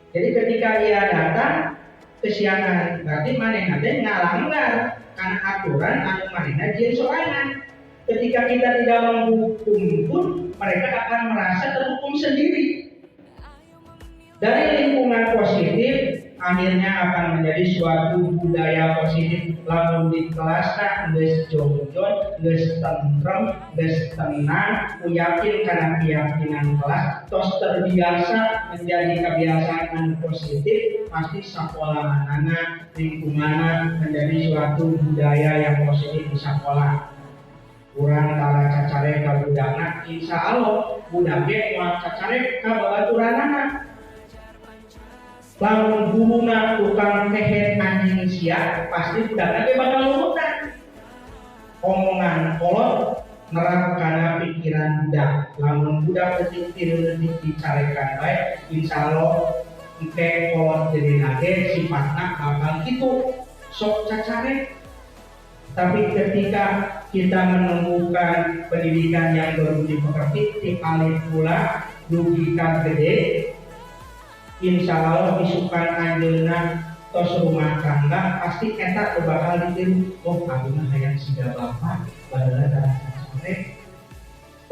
Jadi ketika dia datang kesiangan, berarti manehna teh ngalanggar karena aturan anu manehna jieun sorangan. Ketika kita tidak menghukum pun, mereka akan merasa terhukum sendiri. Dari lingkungan positif akhirnya akan menjadi suatu budaya positif. Lamun di kelas tak geus jongjon, geus tentrem, geus tenang, yakin karena keyakinan kelas, tos terbiasa menjadi kebiasaan anu positif, pasti sekolah anak lingkungan menjadi suatu budaya yang positif di sekolah. Kurang tara cacare ka budakna, insya Allah budak ge moal cacare ka babaturanana. Lamun guruna tukang kehet anjing sia, pasti budakna ge bakal nurutan. Omongan kolot nerap kana pikiran budak. Lamun budak leutik dicarekan bae, insyaallah engke kolot deulina ge sifatna bakal kitu, sok cacare. Tapi ketika kita menemukan pendidikan yang baru dimengerti ti alif pula logika gede, insya Allah isukan anjeunna tos rumah tangga pasti eta bakal ditiru. Oh, ayeuna hayang siga bapak baheula tara sore.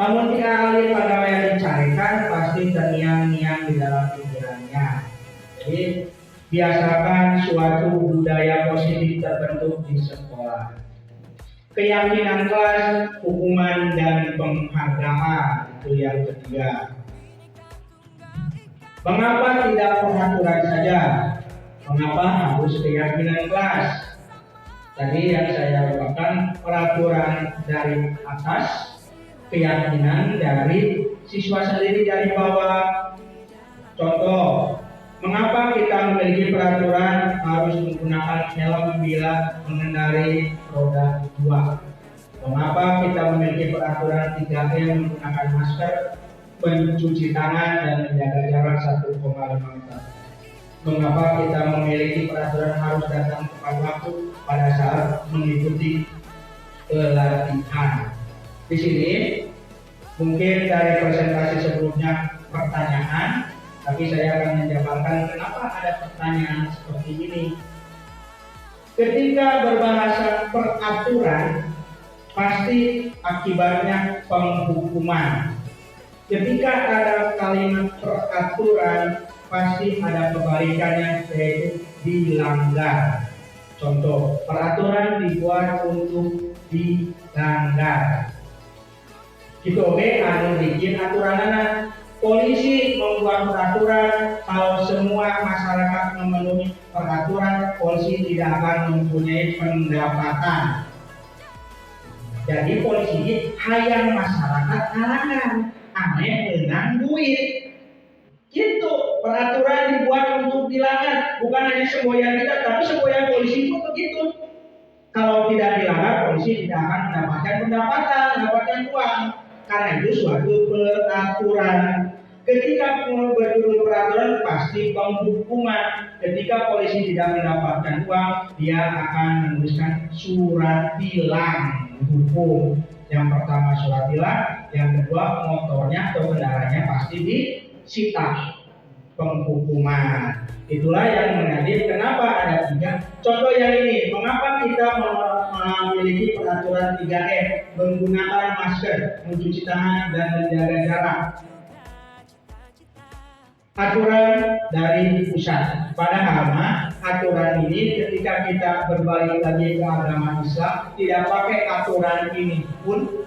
Lamun ti alif pagawean dicarekan pasti terngiang-ngiang di dalam pikirannya. Jadi biasakan suatu budaya positif terbentuk di sekolah. Keyakinan kelas, hukuman dan penghargaan, itu yang ketiga. Mengapa tidak peraturan saja? Mengapa harus keyakinan kelas? Tadi yang saya katakan peraturan dari atas, keyakinan dari siswa sendiri dari bawah. Contoh, mengapa kita memiliki peraturan harus menggunakan helm bila mengendarai roda 2? Mengapa kita memiliki peraturan 3M menggunakan masker, mencuci tangan dan menjaga jarak 1,5 meter? Mengapa kita memiliki peraturan harus datang tepat waktu pada saat mengikuti pelatihan? Di sini mungkin dari presentasi sebelumnya pertanyaan Tapi saya akan menjabarkan kenapa ada pertanyaan seperti ini. Ketika berbahasa peraturan, pasti akibatnya penghukuman. Ketika ada kalimat peraturan, pasti ada kebalikannya, yaitu dilanggar. Contoh, peraturan dibuat untuk dilanggar. Gitu oke, anu bikin aturanana. Polisi membuat peraturan, kalau semua masyarakat memenuhi peraturan, polisi tidak akan mempunyai pendapatan. Jadi polisi hayang masyarakat kalangan, aneh dengan duit. Gitu, peraturan dibuat untuk dilanggar, bukan hanya semboyan kita, tapi semboyan polisi itu begitu. Kalau tidak dilanggar, polisi tidak akan mendapatkan mendapatkan uang. Karena itu suatu peraturan. Ketika berturut peraturan pasti penghukuman. Ketika polisi tidak mendapatkan uang, dia akan menuliskan surat tilang hukum. Yang pertama surat tilang, yang kedua motornya atau kendaraannya pasti disita. Penghukuman. Itulah yang menjadi kenapa ada 3. Contoh yang ini, mengapa kita memiliki peraturan 3M, menggunakan masker, mencuci tangan, dan menjaga jarak. Aturan dari pusat. Padahal aturan ini ketika kita berbalik lagi ke agama Islam, tidak pakai aturan ini pun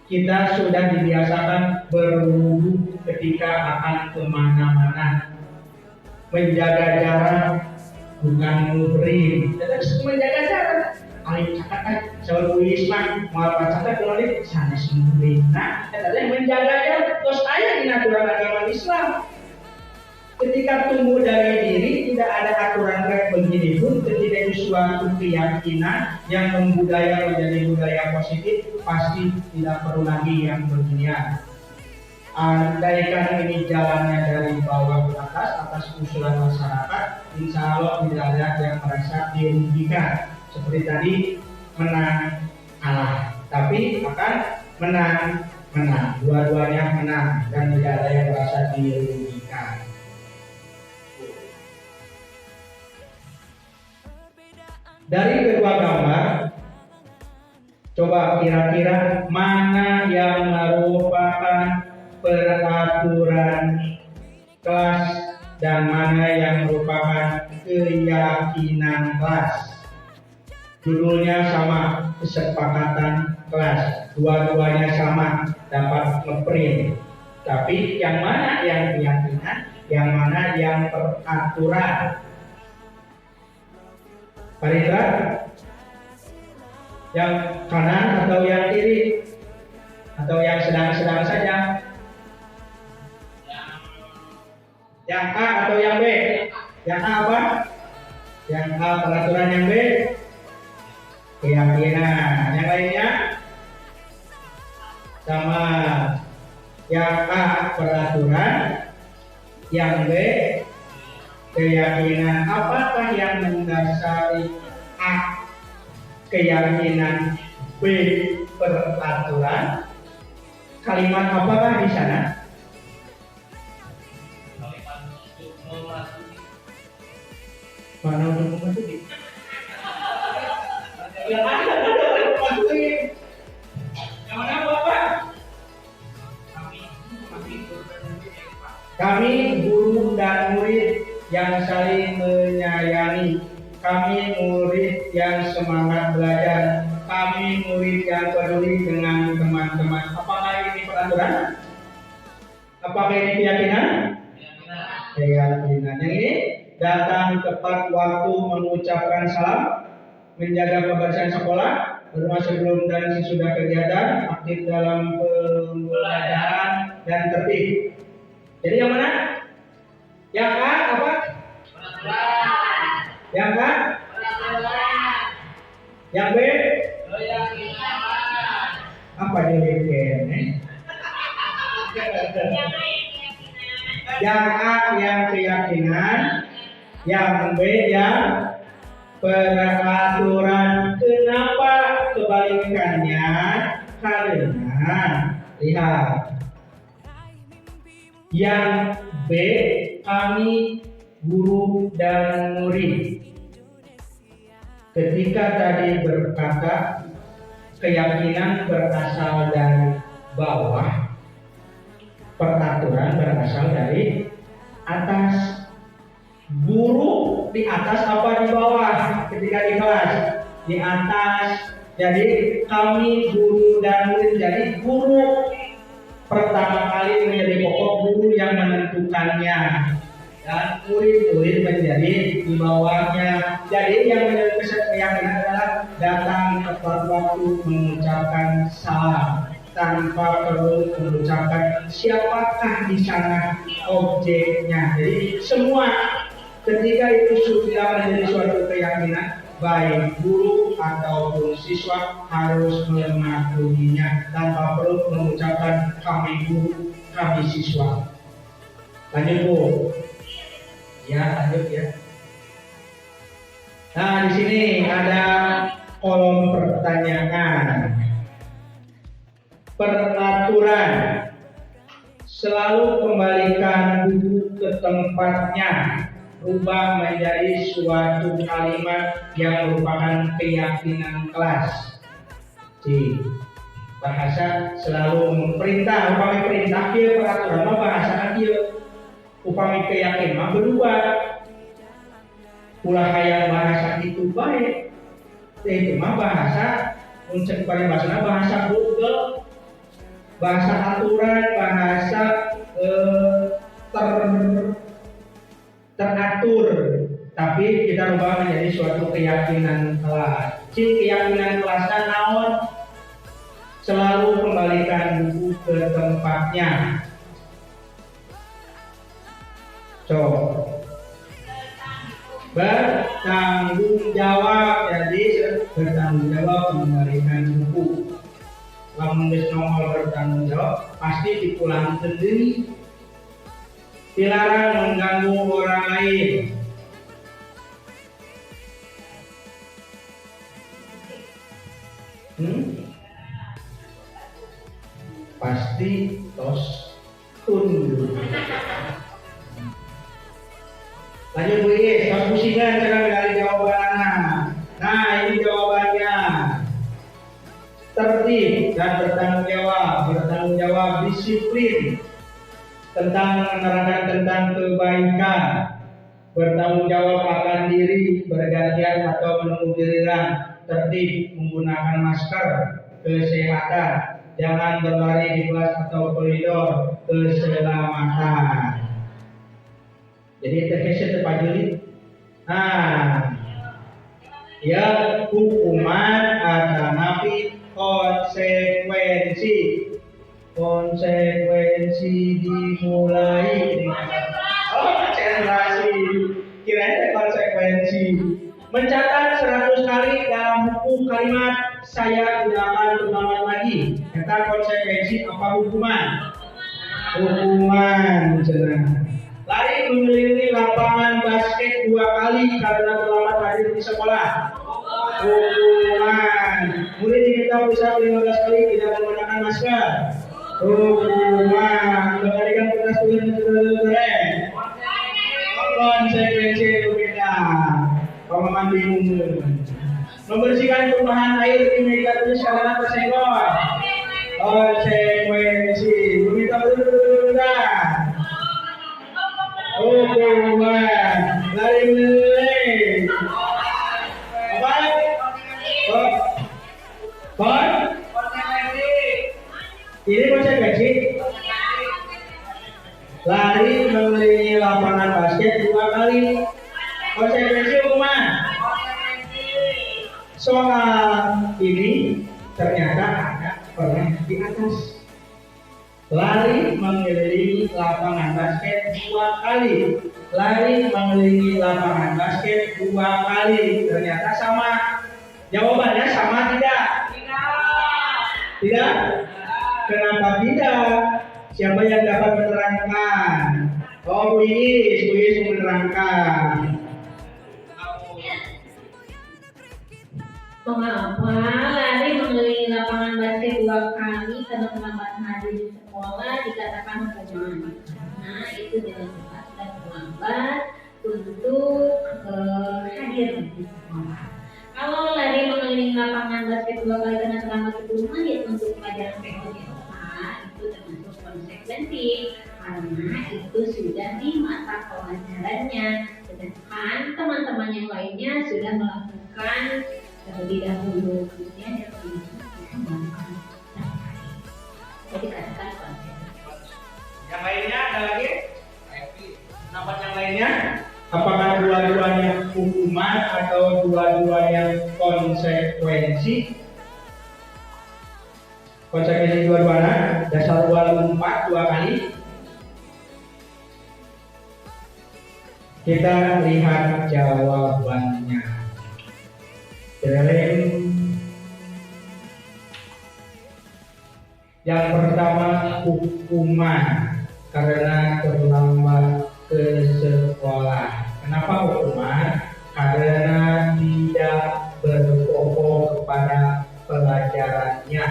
kita sudah dibiasakan berwudu ketika akan kemana-mana. Menjaga jarak bukan muhrim, tetapi menjaga jarak. Alih cakap selalu wisman, mau cakap kalau ini sana muhrim. Nah, tetapi menjaga jarak terus ayat di aturan agama Islam. Ketika tumbuh dari diri tidak ada aturan kayak begini pun, ketika itu suatu keyakinan yang membudaya menjadi budaya positif, pasti tidak perlu lagi yang beginian. Andaikan ini jalannya dari bawah ke atas usulan masyarakat, insya Allah tidak ada yang merasa dirugikan. Seperti tadi menang kalah, tapi akan menang, dua-duanya menang dan tidak ada yang merasa dirugikan. Dari kedua gambar, coba kira-kira mana yang merupakan peraturan kelas dan mana yang merupakan keyakinan kelas. Judulnya sama, kesepakatan kelas. Dua-duanya sama, dapat ngeprint. Tapi yang mana yang keyakinan, yang mana yang peraturan? Parindra, yang kanan atau yang kiri atau yang sedang-sedang saja? Yang A atau yang B? Yang A apa? Yang A peraturan, yang B keyakinan. Yang lainnya sama. Yang A peraturan, yang B keyakinan. Apakah yang mendasari A keyakinan, B peraturan? Kalimat apakah di sana? Mana untuk memasuki? Yang mana untuk memasuki? Yang mana Bapak? Kami guru dan murid yang saling menyayangi. Kami murid yang semangat belajar. Kami murid yang peduli dengan teman-teman. Apakah ini peraturan? Apakah ini keyakinan? Keyakinan. Yang ini datang tepat waktu, mengucapkan salam, menjaga kebersihan sekolah, berdoa sebelum dan sesudah kegiatan, aktif dalam pembelajaran dan tertib. Jadi yang mana? Yang A apa? Yang A? Yang B? Apa ini? Yang A yang keyakinan, yang B yang peraturan. Kenapa kebalikannya? Karena lihat Yang B, kami guru dan murid. Ketika tadi berkata keyakinan berasal dari bawah, peraturan berasal dari atas. Guru di atas apa di bawah ketika di kelas? Di atas. Jadi kami guru dan murid. Jadi guru pertama kali menjadi pokok, guru yang menentukannya, dan murid-murid menjadi di bawahnya. Jadi yang menjadi keyakinan adalah datang tepat waktu, mengucapkan salam tanpa perlu mengucapkan siapakah di sana objeknya. Jadi semua ketika itu sudah menjadi suatu keyakinan, baik guru ataupun siswa harus mematuhinya tanpa perlu mengucapkan kami guru, kami siswa. Lanjut Bu. Ya, lanjut ya. Nah, di sini ada kolom pertanyaan. Peraturan: selalu kembalikan buku ke tempatnya. Rubah menjadi suatu kalimat yang merupakan keyakinan kelas. Di bahasa selalu memperintah, upami perintah dia peraturan mah bahasa dia, upami keyakinan mah berubah. Ulah hayang bahasa itu baik, itu mah bahasa unsur paling bahasa Google, bahasa aturan, bahasa teratur, tapi kita rubah menjadi suatu keyakinan kelas. Keyakinan kelasnya naon? Selalu kembalikan buku ke tempatnya. Bertanggung jawab. Jadi bertanggung jawab mengembalikan buku. Lamun geus nongol bertanggung jawab, pasti dipulang sendiri. Dilarang mengganggu orang lain. Pasti tos tunduk. Lanjut Bu Iis, tos pusingan cara menggali jawabannya. Nah, ini jawabannya. Tertib dan bertanggung jawab, disiplin, tentang menerangkan tentang kebaikan, bertanggung jawab akan diri, bergantian atau menunggu giliran, tertib, menggunakan masker, kesehatan, jangan berlari di kelas atau koridor, keselamatan. Jadi terkese terpajuli. Nah, ya hukuman ada napi konsekuensi dimulai dengan konsentrasi. Kira-kira konsekuensi mencatat 100 kali dalam buku kalimat saya tidak akan berulang lagi. Kata konsekuensi apa hukuman? Cenah. Lari mengelilingi lapangan basket 2 kali karena terlambat hadir di sekolah. Hukuman. Murid diminta pusat 15 kali tidak menggunakan masker. Hukuman. Memberikan tugas keren. Konsekuensi berbeda. Pemahaman bingung. Membersihkan tumpahan air di meja tulis karena tersenggol. Konsekuensi. Meminta berubah. Hukuman. Lari meleleh. Apa? Ini konsekuensi. Lari mengelilingi lapangan basket 2 kali. Konsekuensi hukuman. Soal ini ternyata ada pernah di atas. Lari mengelilingi lapangan basket 2 kali. Lari mengelilingi lapangan basket 2 kali. Ternyata sama. Jawabannya sama tidak? Tidak? Kenapa tidak? Siapa yang dapat menerangkan? Oh, Bu Iis menerangkan. Mengapa lari mengelilingi lapangan basket 2 kali karena terlambat hadir di sekolah dikatakan hukuman? itu dengan cepat dan terlambat untuk hadir di sekolah. Kalau lari mengelilingi lapangan basket 2 kali dengan selama 10 menit untuk pelajaran POGOK itu termasuk konsekuensi karena itu sudah di mata pelajarannya, sedangkan teman-teman yang lainnya sudah melakukan terlebih dahulu, kemudian yang bisa melakukan jadi katakan konsekuensi. Yang lainnya ada lagi? Pendapat yang lainnya? Apakah dua-duanya hukuman atau dua-duanya konsekuensi? Konsekuensi dua-duanya, dasar 24 2 kali. Kita lihat jawabannya. Yang pertama hukuman karena terlambat ke sekolah. Kenapa hukuman? Karena tidak berfokus kepada pelajarannya.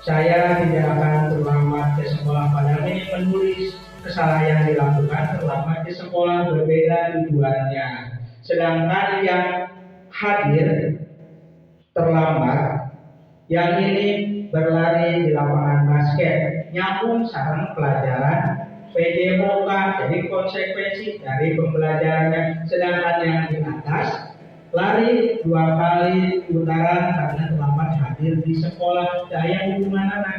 Saya tidak akan terlambat ke sekolah, padahal ini menulis kesalahan yang dilakukan terlambat di sekolah berbeda tujuannya. Sedangkan yang hadir terlambat, yang ini berlari di lapangan basket, nyambung sarang pelajaran PJOK, jadi konsekuensi dari pembelajarannya. Sedangkan yang di atas lari 2 kali putaran karena terlambat hadir di sekolah, daya hukuman anak.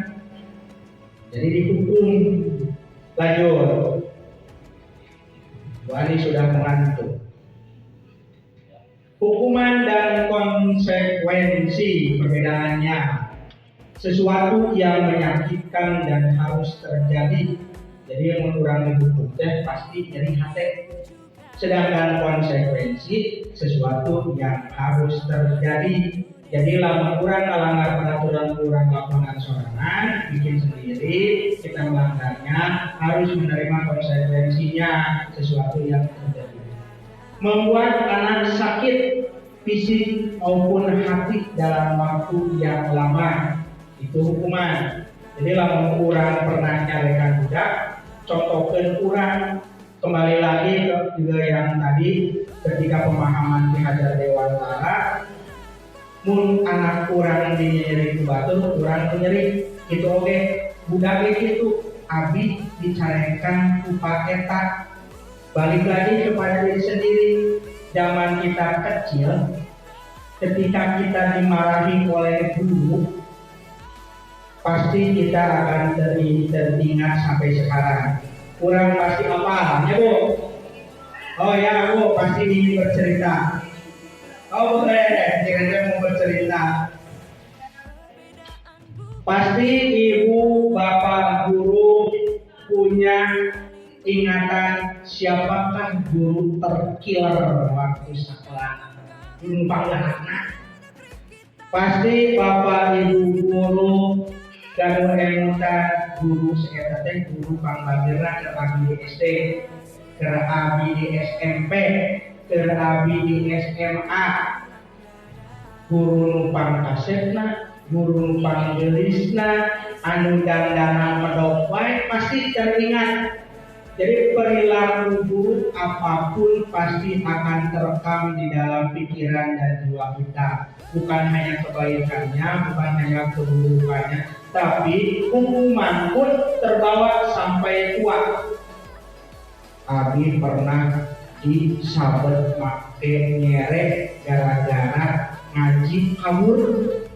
Jadi dihukum. Lanjut. Bu Ani sudah mengantuk. Hukuman dan konsekuensi perbedaannya. Sesuatu yang menyakitkan dan harus terjadi. Jadi yang mengurangi hukum pasti jadi hati. Sedangkan konsekuensi sesuatu yang harus terjadi. Jadi lamun kurang melanggar peraturan kurang lapangan sorangan, bikin sendiri, kita melanggarnya harus menerima konsekuensinya sesuatu yang terjadi. Membuat anak sakit fisik maupun hati dalam waktu yang lama itu hukuman. Jadi lamun kurang pernah nyarekan budak, contohkan kurang. Kembali lagi juga yang tadi ketika pemahaman Ki Hajar Dewantara, mun anak kurang dinyeri ku batur, kurang menyeri itu oke. Budak itu abi dicarekan ku paketa. Balik lagi kepada diri sendiri. Zaman kita kecil, ketika kita dimarahi oleh guru, pasti kita akan teringat sampai sekarang. Kurang pasti apa? Ya Bu? Oh ya Bu, pasti ingin bercerita. Oh boleh, kira-kira mau bercerita. Pasti ibu, bapak, guru punya ingatan siapakah guru terkiller waktu sekolah. Numpang anak. Pasti bapak, ibu, guru dan mereka guru sekitar guru panggilan ke abi di SD, ke abi di SMP, ke abi di SMA, guru numpang kasetna, guru numpang gelisna, anu dandana medok wae pasti teringat. Jadi perilaku buruk apapun pasti akan terekam di dalam pikiran dan jiwa kita. Bukan hanya kebaikannya, bukan hanya keburukannya, tapi hukuman pun terbawa sampai tua. Abi pernah disabet make nyerek gara-gara ngaji kabur.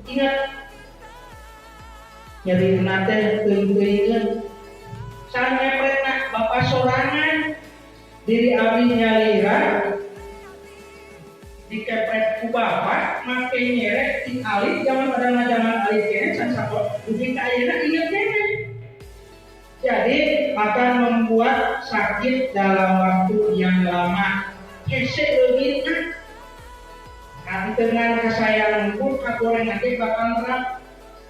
Ingat, nyeri nate teuing-teuingeun. Sanyepretna bapak sorangan diri abi nyalira dikepret ku bapak make nyerek di alif zaman alif kene san sakot dugi ka ayeuna inget kene. Jadi akan membuat sakit dalam waktu yang lama. Hese leungitna dengan kesayangan pun kagorengan teh bakal terang.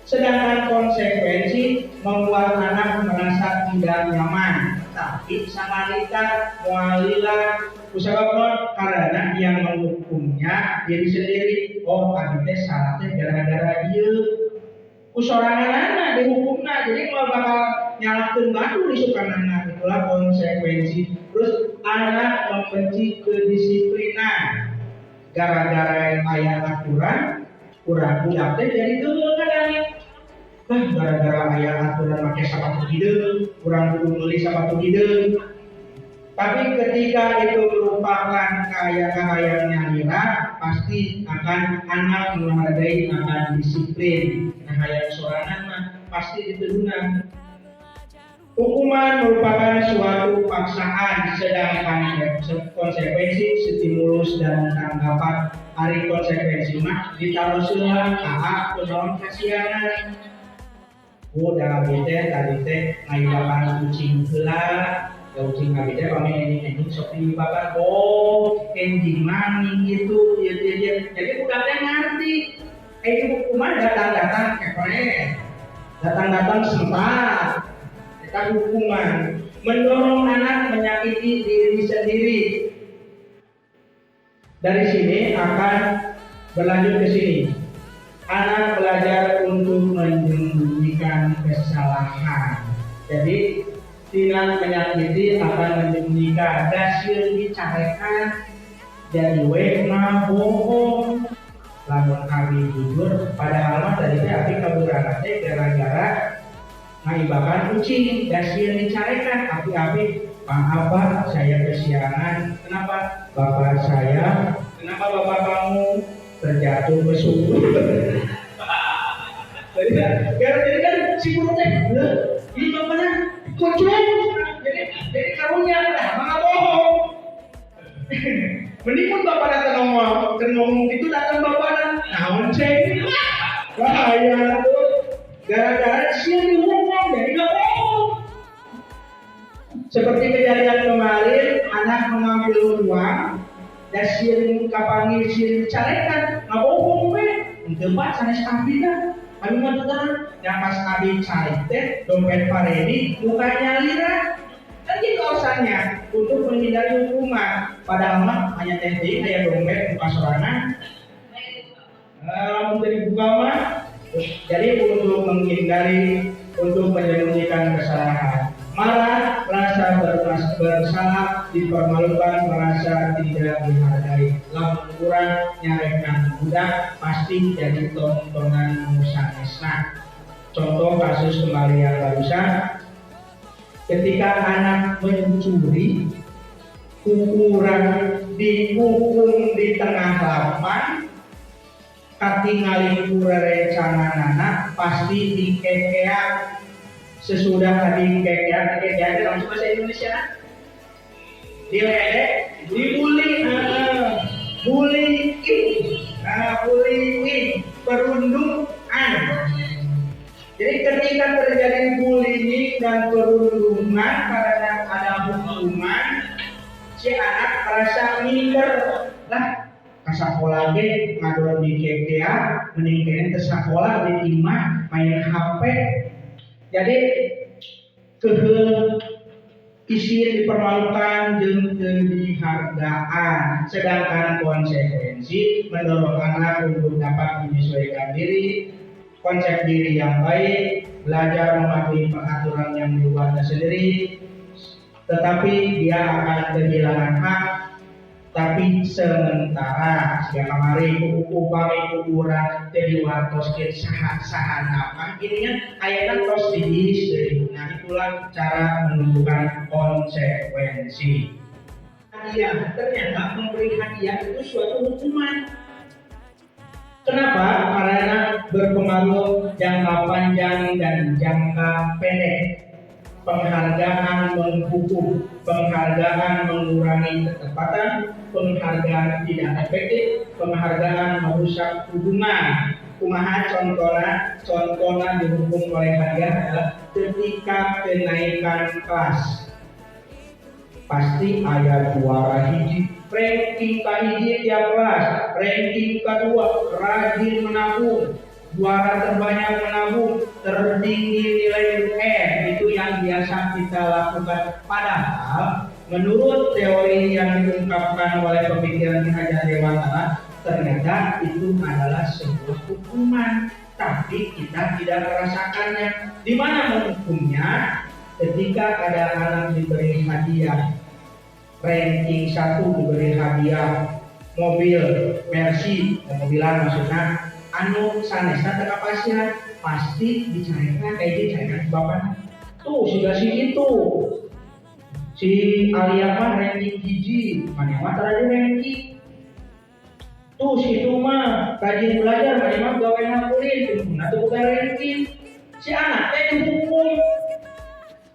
Sedangkan konsekuensi membuat anak merasa tidak nyaman. Tapi samalita mualila usahakon karena yang menghukumnya diri sendiri. Oh, abi teh salah teh gara-gara ieu. Kusoranganna dihukumna, jadi mau bakal nyalakeun batu di sukanana. itulah konsekuensi. Terus anak membenci kedisiplinan gara-gara aya aturan kurang budak teh jadi geuleuh kadang. Gara-gara aya aturan make sapatu hideung kurang kudu meuli sapatu hideung. Tapi ketika itu merupakan hayang-hayangnya nira, pasti akan anak menghargai, akan disiplin. Nah, hayang sorangan mah pasti diturunan. Hukuman merupakan suatu paksaan, sedangkan konsekuensi, stimulus dan tanggapan. Hari konsekuensi mah ditaruh selang, kunaon kasihanan. Dalam beda tadi teh ngaibakan kucing heula. Kucing kami teh pami ini sok dibakar kenjing maning gitu ya. Jadi budak teh ngerti hukuman datang-datang datang sempat kita hukuman mendorong anak menyakiti diri sendiri. Dari sini akan berlanjut ke sini. Anak belajar untuk menyembunyikan kesalahan. Jadi tidak menyakiti akan menyembunyikan. Dasir dicarekan jadi bohong. Lamun kami jujur, padahal mah tadi teh abi kaburangan teh gara-gara ngaibakan kucing. Dasir dicarekan, abi maaf Pak, saya kesiangan. Kenapa? Bapak saya, kenapa bapak kamu terjatuh ke sumur? Jadi kan si guru teh, ini bapaknya kucing. Jadi karunya lah, maka bohong. Mending pun bapak datang ngomong itu datang bapak naon ceng. Bahaya tuh. Gara-gara sih dihukum jadi nggak bohong. Seperti kejadian kemarin, anak mengambil uang, dan siring kapangi siring carekan, nggak bohong tempat sanes abdi dah. Kami mengatakan, yang pas abdi cari teh dompet paredi mukanya lira. Dan itu alasannya untuk menghindari hukuman. Padahal mah hanya teh kayak dompet buka sorangan. Lalu dari buka mah, jadi untuk menghindari, untuk menyembunyikan kesalahan. Marah, rasa bersalah, dipermalukan, merasa tidak dihargai. Lamun kurang nyarekan budak pasti jadi tontonan sanesna. Contoh kasus kembali yang barusan, ketika anak mencuri, ukuran dihukum di tengah lapan, katingali kurerencanganana pasti dikekeak. Sesudah dikekeak dalam bahasa Indonesia diledek, dibully, bullying, perundungan. Jadi ketika terjadi bullying dan perundungan karena ada hukuman, si anak merasa minder lah. Kasakola ge ngadon di KKA, mending kene teu sakola diterima main HP. Jadi keheul isi dipermalukan jeung teu dihargaan. Sedangkan konsekuensi mendorong anak untuk dapat menyesuaikan diri, konsep diri yang baik, belajar mematuhi peraturan yang dibuatnya sendiri, tetapi dia akan kehilangan hak. Tapi sementara jika kemarin upami ukuran jadi wartos sahan apa ini kan ayatnya tos dihiris dari. Nah itulah cara menentukan konsekuensi. Hadiah ternyata memberi hadiah itu suatu hukuman. Kenapa? Karena berpengaruh jangka panjang dan jangka pendek. Penghargaan menghukum, penghargaan mengurangi ketepatan, penghargaan tidak efektif, penghargaan merusak hubungan. Kumaha contohnya dihukum oleh hadiah adalah ketika kenaikan kelas. Pasti ada juara hiji, ranking kahiji tiap kelas, ranking kedua rajin menabung, juara terbanyak menabung, tertinggi nilai UN, itu yang biasa kita lakukan. Padahal menurut teori yang diungkapkan oleh pemikiran Ki Hajar Dewantara, ternyata itu adalah sebuah hukuman, tapi kita tidak merasakannya. Di mana menghukumnya? ketika ada anak diberi hadiah ranking 1 diberi hadiah mobil Mercy, mobilan maksudnya anu sanesna teu kapasian pasti dicarikan dicarikan bapak tuh sudah si itu si Alia mah ranking hiji mana mah tadi ranking tuh si itu mah rajin belajar mana mah gawe kulit nah tuh bukan ranking si anak dihukum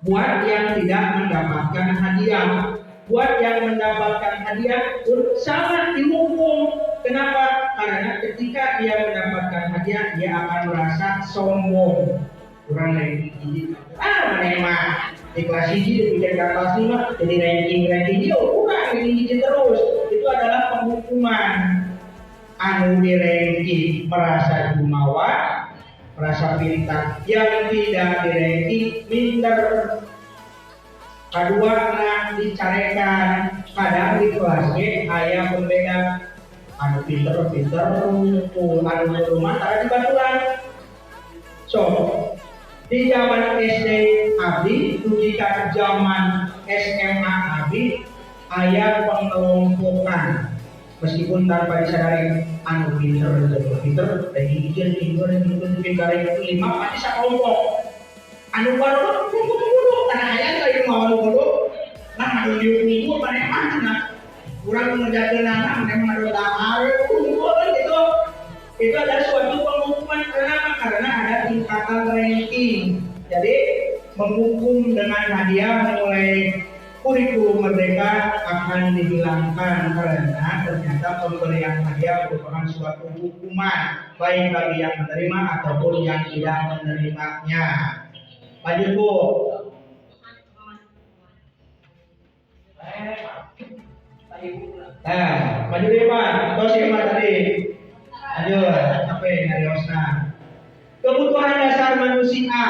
buat yang tidak mendapatkan hadiah. Buat yang mendapatkan hadiah sangat dihukum. Kenapa? Karena ketika dia mendapatkan hadiah dia akan merasa sombong. Kurang ranking ini. Mana mah di kelas ini di kelas 5 jadi ranking dia kurang ranking terus. Itu adalah penghukuman. Anu di ranking merasa jumawa, merasa pintar. Yang tidak di ranking pintar. Kedua nak dicarekan kadang di kelasnya ayah berbeda anu pinter anu rumah tara di baturan so di zaman SD abdi jika zaman SMA abdi ayah pengelompokan meskipun tanpa disadari anu pinter lagi izin pintar itu 5 pasti sakelompok anu baru karena ayah lagi mau dulu nah anu diukur mana mana kurang menjaga nama memang ada damar itu adalah suatu penghukuman karena ada tingkatan ranking jadi menghukum dengan hadiah mulai kurikulum merdeka akan dihilangkan karena ternyata pemberian hadiah merupakan suatu hukuman baik bagi yang menerima ataupun yang tidak menerimanya. Lanjut Bu. Nah, maju deh Pak. Terus siapa tadi? Lanjut. Apa yang dari Osna? Kebutuhan dasar manusia.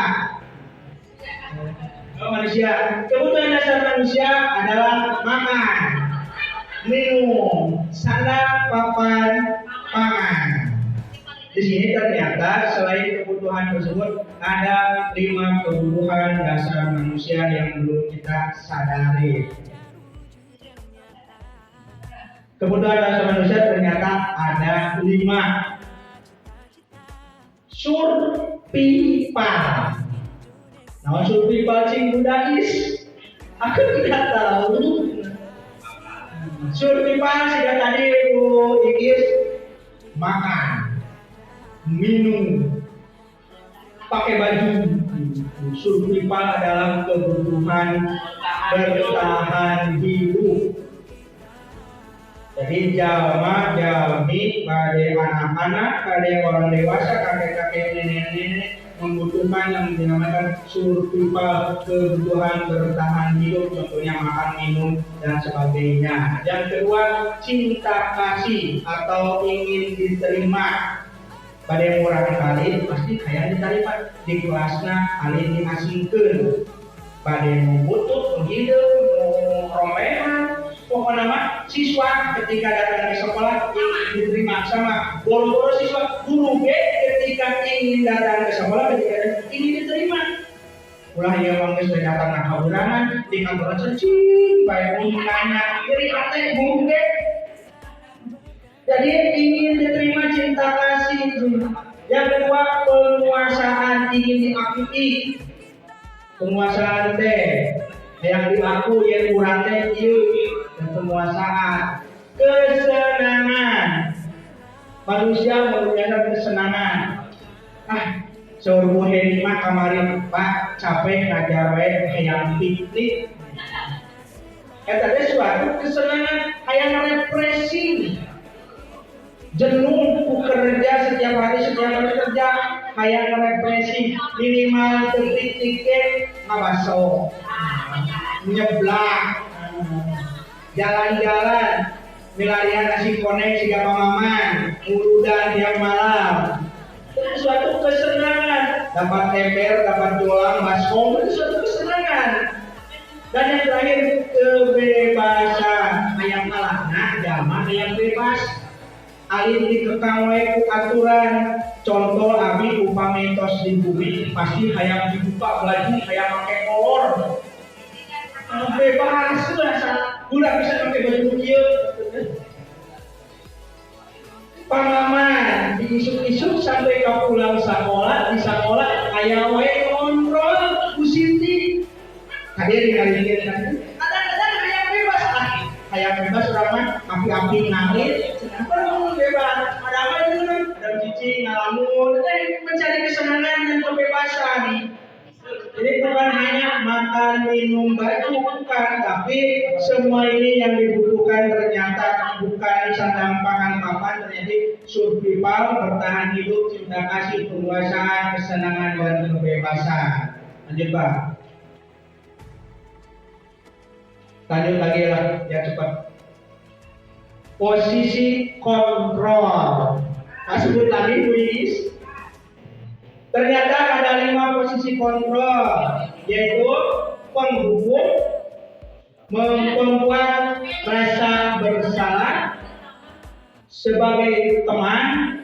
Kebutuhan dasar manusia adalah makan, minum, sandang, papan, pangan. Di sini ternyata selain kebutuhan tersebut ada 5 kebutuhan dasar manusia yang belum kita sadari. Kebutuhan dasar manusia ternyata ada 5. Survival. Nama survival cing budakis. Aku tidak tahu. Survival sudah tadi Bu Igis makan, minum, pakai baju. Survival adalah kebutuhan bertahan hidup. Jadi jalmi pada anak-anak, pada orang dewasa, kakek-kakek, nenek-nenek membutuhkan yang dinamakan survival, kebutuhan bertahan hidup, contohnya makan, minum, dan sebagainya. Yang kedua, cinta kasih atau ingin diterima. Pada yang kurang kali pasti kayak diterima di kelasnya kali diasingkan. Pada yang butuh, menghidup, rombongan, pokoknya mah siswa ketika datang ke sekolah ingin diterima sama boro-boro siswa guru ketika ingin datang ke sekolah ketika ingin diterima. Ulah ya bang sudah datang ke kaburangan di kantor cacing baik ungkanya jadi kata guru jadi ingin diterima cinta kasih. Yang kedua penguasaan ingin diakui. Penguasaan teh yang diaku yang kurang teh dan penguasaan kesenangan manusia merupakan kesenangan seumur hidup kemarin Pak capek ngajar yang piknik tadi suatu kesenangan hayang refreshing jenuh kerja setiap hari kerja hayang refreshing minimal titik ngabaso nyeblak jalan-jalan milarian nasi konek siga pamaman urudan tiap malam itu suatu kesenangan dapat ember dapat jualan baskom itu suatu kesenangan. Dan yang terakhir kebebasan ayam kalah nah jama ayam bebas alin dikekang wae ku aturan. Contoh abi upami tos di bumi pasti hayang dibuka baju, hayang make kolor. Bebas lah, udah bisa pakai baju kieu. Pamaman diisuk-isuk sampai ke pulang sekolah, di sekolah aya wae kontrol ku Siti. Hadir di kali ini kan. Ada hayang bebas lah. Hayang bebas urang mah api-api ngalir. Kenapa lu bebas? Ada apa itu kan? Ada cicing ngalamun, mencari kesenangan dan kebebasan. Jadi bukan hanya makan, minum, baju, bukan, tapi semua ini yang dibutuhkan ternyata bukan sandang pangan papan, ternyata survival, bertahan hidup, cinta kasih, penguasaan, kesenangan dan kebebasan. Lanjut Pak. Lanjut lagi lah, ya cepat. Posisi kontrol. Nah, sebut lagi Bu Iis. Ternyata ada 5 posisi kontrol, yaitu penghubung, membuat rasa bersalah, sebagai teman,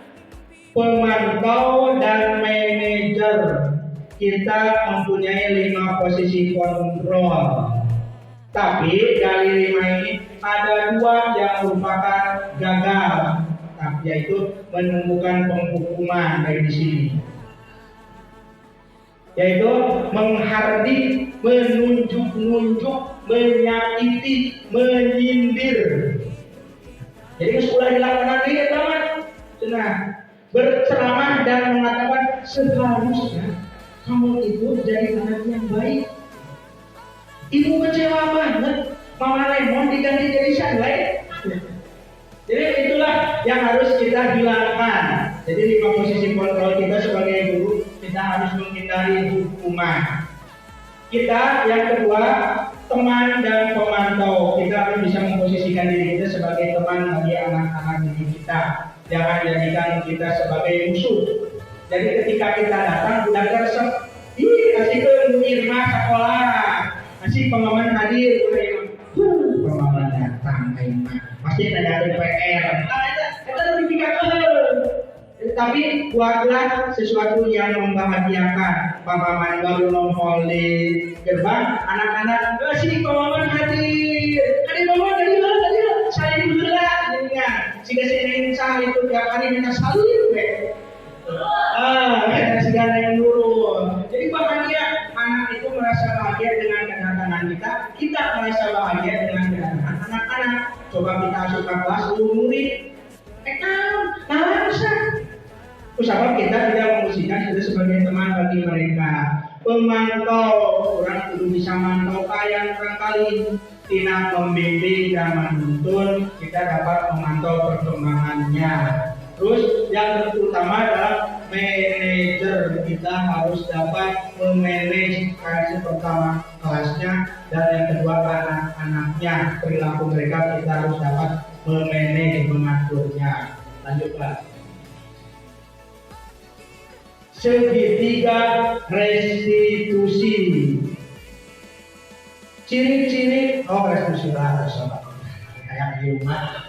pemantau, dan manajer. Kita mempunyai 5 posisi kontrol. Tapi dari 5 ini ada 2 yang merupakan gagal, yaitu menemukan penghukuman dari di sini. Yaitu menghardik, menunjuk-nunjuk, menyakiti, menyindir. Jadi sekolah dilakukan dia teman. Nah, berceramah dan mengatakan seharusnya kamu itu jadi anak yang baik. Ibu kecewa banget, Mama Lemon diganti jadi Sunlight. Jadi itulah yang harus kita hilangkan. Jadi 5 posisi kontrol kita sebagai guru, kita harus menghindari hukuman. Kita yang kedua, teman dan pemantau. Kita harus bisa memposisikan diri kita sebagai teman bagi anak-anak didik kita. Jangan jadikan kita sebagai musuh. Jadi ketika kita datang, tidak tersep. Asik Irma sekolah, asik pengaman hadir, pengaman datang, pasti ada PR. Kita lebih pikirkan. Tapi buatlah sesuatu yang membahagiakan. Paman baru nongol di gerbang, anak-anak si paman hadir. Hadir paman hadir, saya dululah dengan jika saya sah itu tiap hari minta salin segala yang dulu. Jadi bahagia, anak itu merasa bahagia dengan kedatangan kita. Kita merasa bahagia dengan kedatangan anak-anak. Coba kita asuhkan kelas 10 murid. Usaha kita tidak memposisikan kita sebagai teman bagi mereka. Pemantau, orang kudu bisa mantau yang barangkali tidak membimbing dan menuntun, kita dapat memantau perkembangannya. Terus yang terutama adalah manajer, kita harus dapat memanage kelas pertama kelasnya, dan yang kedua anak-anaknya, perilaku mereka kita harus dapat memanage, mengaturnya. Lanjutlah. Segitiga restitusi. Ciri-ciri restitusi lah, sobat. Kayak di rumah.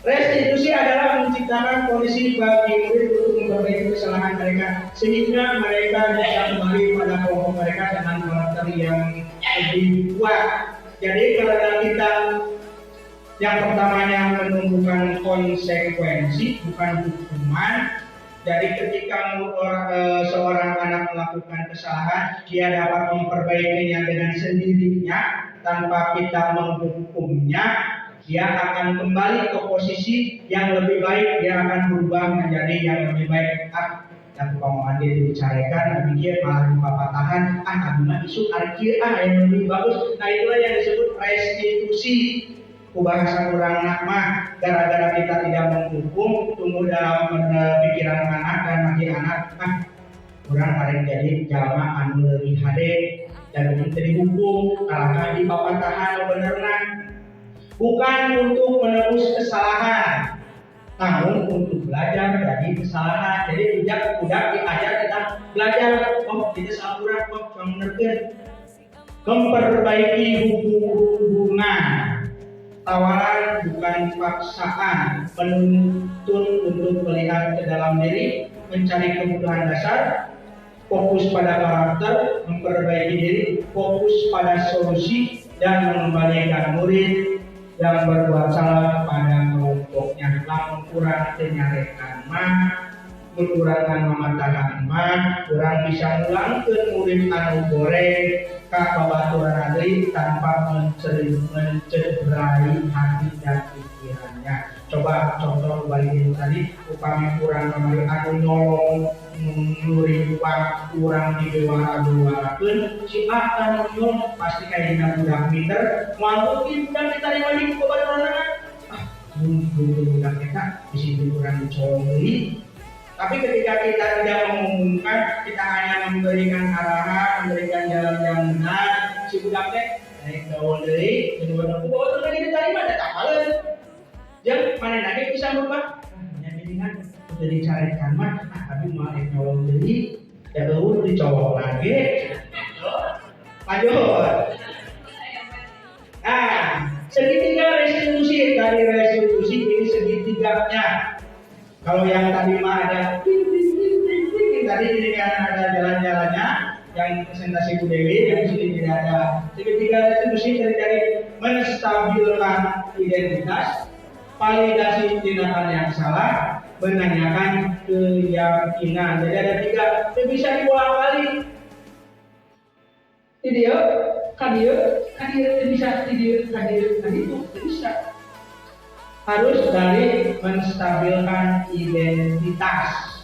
Restitusi adalah menciptakan kondisi bagi murid untuk memperbaiki kesalahan mereka sehingga mereka bisa kembali pada kelompok mereka dengan karakter yang lebih kuat. Jadi karena kita yang pertamanya menumbuhkan konsekuensi bukan hukuman. Jadi ketika seorang anak melakukan kesalahan, dia dapat memperbaikinya dengan sendirinya tanpa kita menghukumnya. Dia akan kembali ke posisi yang lebih baik, dia akan berubah menjadi yang lebih baik. Dan pemahaman dia dibicarakan, tapi dia malah dipapatahan, kadang isu arkia yang lebih bagus. Nah itulah yang disebut restitusi. Bahasa orang anak mah, gara-gara kita tidak menghukum, tumbuh dalam pikiran anak dan makin anak, orang paling jadi jalma anu lebih hade dan menjadi hukum, kalahkan di papatahan benerna. Bukan untuk menebus kesalahan, namun untuk belajar dari kesalahan. Jadi budak diajar tentang belajar, kita salah kurang, yang menerken, memperbaiki hubungan. tawaran bukan paksaan, menuntun untuk melihat ke dalam diri, mencari kebutuhan dasar, fokus pada karakter, memperbaiki diri, fokus pada solusi, dan mengembalikan murid yang berbuat salah pada kelompoknya. Lamun kurang tenyarekan mah, kurangkan mematakan mah, kurang bisa ngulangkeun murid anu goreng ka babaturan deui tanpa mencederai hati dan pikirannya. Coba contoh balik tadi, upami kurang kemarin anu nyolong murid kurang dibewara-bewarakeun, si akan nyolong pasti kayak budak meter, mungkin budak diterima di babaturan. Budak kita di situ kurang dicolong deui. Tapi ketika kita tidak mengumumkan, kita hanya memberikan arahan, memberikan jalan yang benar, si budak teh naik gaul deui, kedua aku bawa tuh lagi diterima, ada takalan. Jangan mana lagi bisa berubah. Jadi kan udah dicarikan mah, tapi mau naik gaul deui, ya gaul dicolong lagi. Lanjut. Segitiga restitusi, dari restitusi ini segitiganya. Kalau yang tadi mah ada tadi ini kan ada jalan-jalannya yang presentasi Bu Dewi, yang sini tidak ada. Segitiga restitusi dari menstabilkan identitas, validasi tindakan yang salah, menanyakan keyakinan. Jadi ada 3, itu bisa diulang-balik. Video, itu bisa. Harus dari menstabilkan identitas.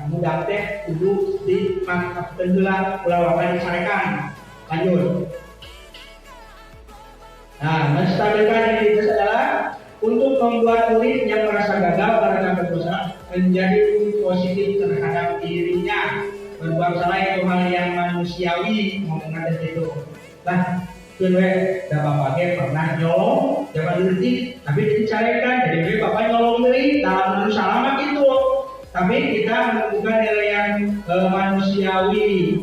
Budak teh kudu dimantapkeun heula ulawakan disarekan. Lanjut. Menstabilkan identitas adalah untuk membuat murid yang merasa gagal karena berdosa menjadi positif terhadap dirinya. Berbuat salah itu hal yang manusiawi, ngomongnya itu. Nah, kedua, bapak pernah nyolong, jangan berhenti, tapi dicarikan. Jadi bapak nyolong dari dalam salamat itu. Tapi kita menemukan nilai yang manusiawi.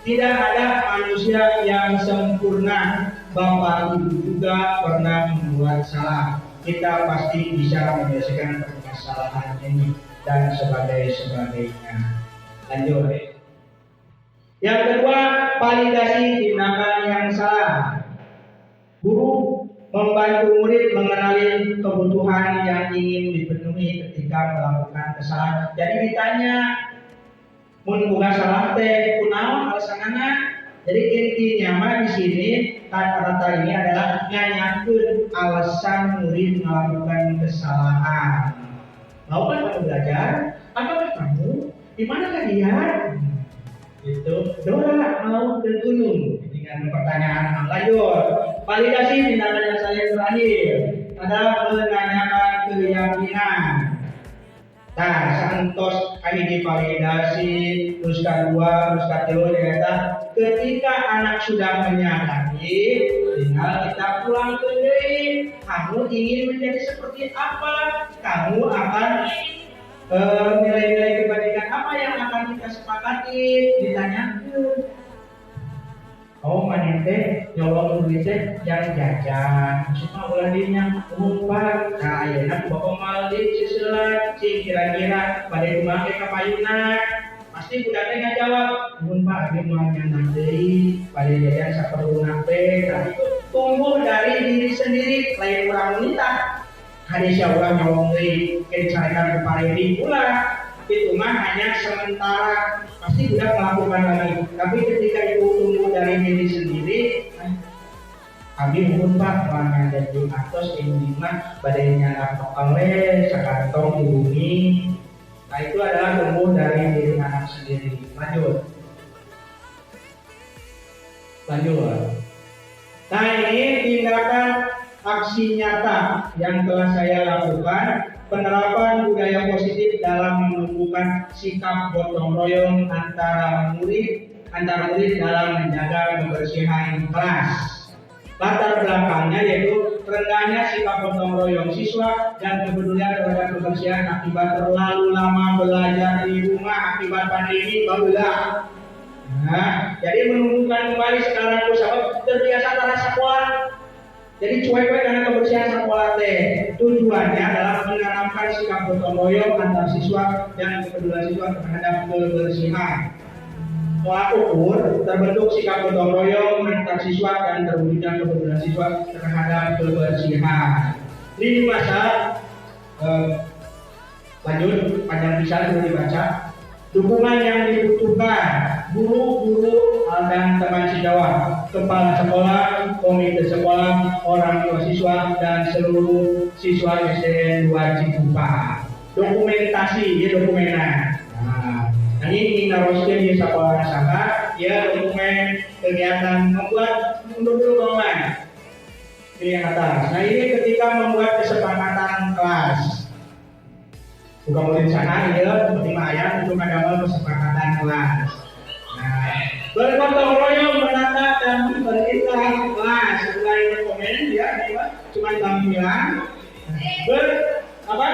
Tidak ada manusia yang sempurna. Bapak ibu juga pernah membuat salah. Kita pasti bisa menyelesaikan permasalahan ini dan sebagainya. Lanjut. Yang kedua, validasi tindakan yang salah. Guru membantu murid mengenali kebutuhan yang ingin dipenuhi ketika melakukan kesalahan. Jadi ditanya, mun boga salah teh kunaon alasanana? Jadi intinya mah di sini kata-kata ini adalah nanyakeun alasan murid melakukan kesalahan. Mau kan kamu belajar? Apakah kamu? Di mana kalian? Itu Dora mau ke gunung dengan pertanyaan lanjut. Validasi tindakan yang saya terakhir adalah menanyakan keyakinan. Santos kami divalidasi terus kedua, terus ketiga ternyata ketika anak sudah menyadari, tinggal kita pulang ke diri. Kamu ingin menjadi seperti apa? Kamu akan nilai-nilai kebaikan apa yang akan kita sepakati? Ditanya, mana teh nyolong duit teh yang jajan, cuma uladinya umpan. Nah, ayeuna bapak malih sisulan, si kira-kira pada rumah ke kapayuna. Pasti budaknya nggak jawab, Pak, abi mau nyanyi deui, pada jajan saperluna teh. Nah, itu tumbuh dari diri sendiri, lain orang wanita. Hadisya Allah nyolong deui, dicarikan keparedi pula. Itu mah hanya sementara, pasti sudah melakukan lagi. Tapi ketika itu tumbuh dari diri sendiri, kami mohon Pak, mana ada di atas ini mah badannya apakah sekantong di bumi. Nah itu adalah tumbuh dari diri anak sendiri. Lanjut. Nah ini tindakan aksi nyata yang telah saya lakukan. Penerapan budaya positif dalam menumbuhkan sikap gotong royong antara murid dalam menjaga kebersihan kelas. Latar belakangnya yaitu rendahnya sikap gotong royong siswa dan kepedulian terhadap kebersihan akibat terlalu lama belajar di rumah akibat pandemi barulah. Nah, jadi menumbuhkan kembali sekarang usaha terbiasa tanah sekolah. Jadi cuek-cuek karena kebersihan sekolah teh tujuannya adalah menanamkan sikap gotong royong antar siswa dan kepedulian siswa terhadap kebersihan. Tolak ukur terbentuk sikap gotong royong antar siswa dan terwujudnya kepedulian siswa terhadap kebersihan. Lini masa lanjut panjang bisa sudah dibaca. Dukungan yang dibutuhkan guru-guru dan teman sejawat, kepala sekolah, komite sekolah, orang tua siswa, dan seluruh siswa SDN 2 Cikupa. Dokumentasi, ya dokumenan. Nah, ini naroskeun di sekolah nasabah, ya dokumen kegiatan membuat mundur dulu kawan. Ini yang atas. Nah ini ketika membuat kesepakatan kelas. Bukan mulai sana ya, seperti ayat untuk mendapat kesepakatan kelas. Nah, bergotong royong menata dan berikhlas kelas. Selain berkomen ya, cuma tampilan. Apa?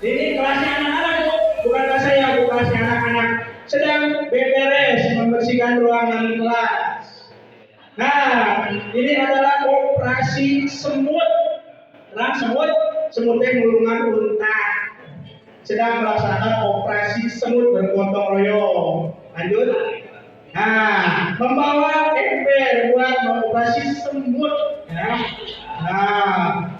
Ini kelasnya anak-anak, bukan kelas saya, bukan kelasnya anak-anak. Sedang beberes membersihkan ruangan kelas. Nah, ini adalah operasi semut. Terang semut yang gulungan unta sedang melaksanakan operasi semut bergotong royong. Lanjut. Nah, membawa ember buat mengoperasi semut. Ya. Nah,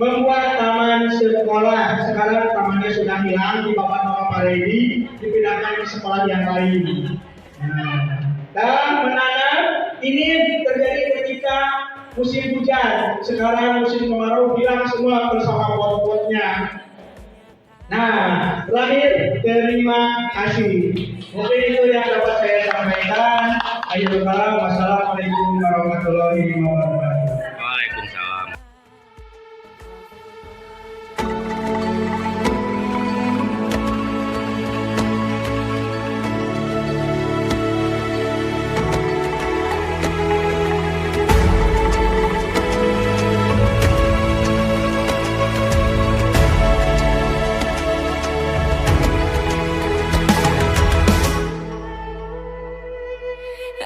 membuat taman sekolah. Sekarang tamannya sudah hilang, dibawa sama Pak Redi, dipindahkan ke sekolah yang lain. Nah, dan menanam ini terjadi ketika musim hujan. Sekarang musim kemarau hilang semua bersama pot-potnya. Nah, terakhir terima kasih. Mungkin itu yang dapat saya sampaikan. Wassalamualaikum warahmatullahi wabarakatuh. Waalaikumsalam.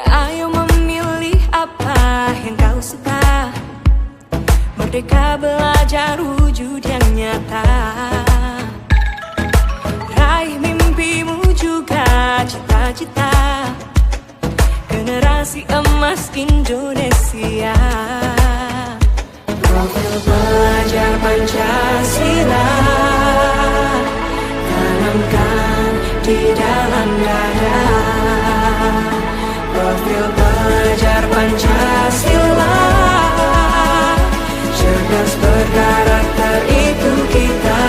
Ayo memilih apa yang kau suka. Merdeka belajar wujud yang nyata. Raih mimpimu juga cita-cita. Generasi emas Indonesia. Profil pelajar Pancasila tanamkan di dalam dada. Profil pelajar Pancasila cerdas berkarakter itu kita.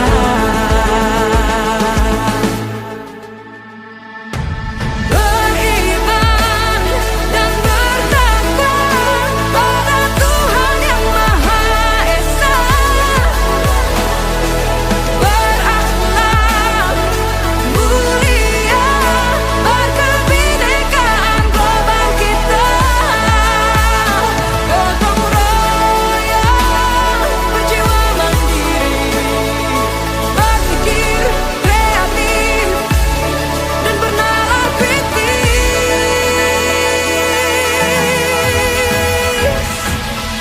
Beriman dan bertakwa pada Tuhan yang Maha Esa. Berakhlak mulia, berkebinekaan global kita. Gotong royong, berjiwa mandiri, berpikir kreatif dan bernalar kritis.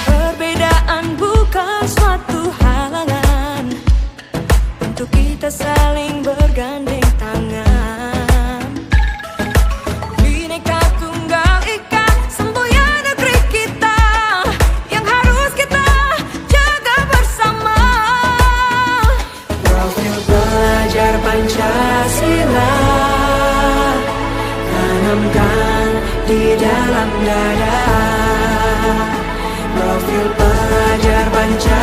Perbedaan bukan suatu halangan untuk kita saling bergandeng tangan. Bhinneka Tunggal Ika, semboyan negeri kita yang harus kita jaga bersama. Profil pelajar Pancasila tanamkan di dalam dada. Profil pelajar Pancasila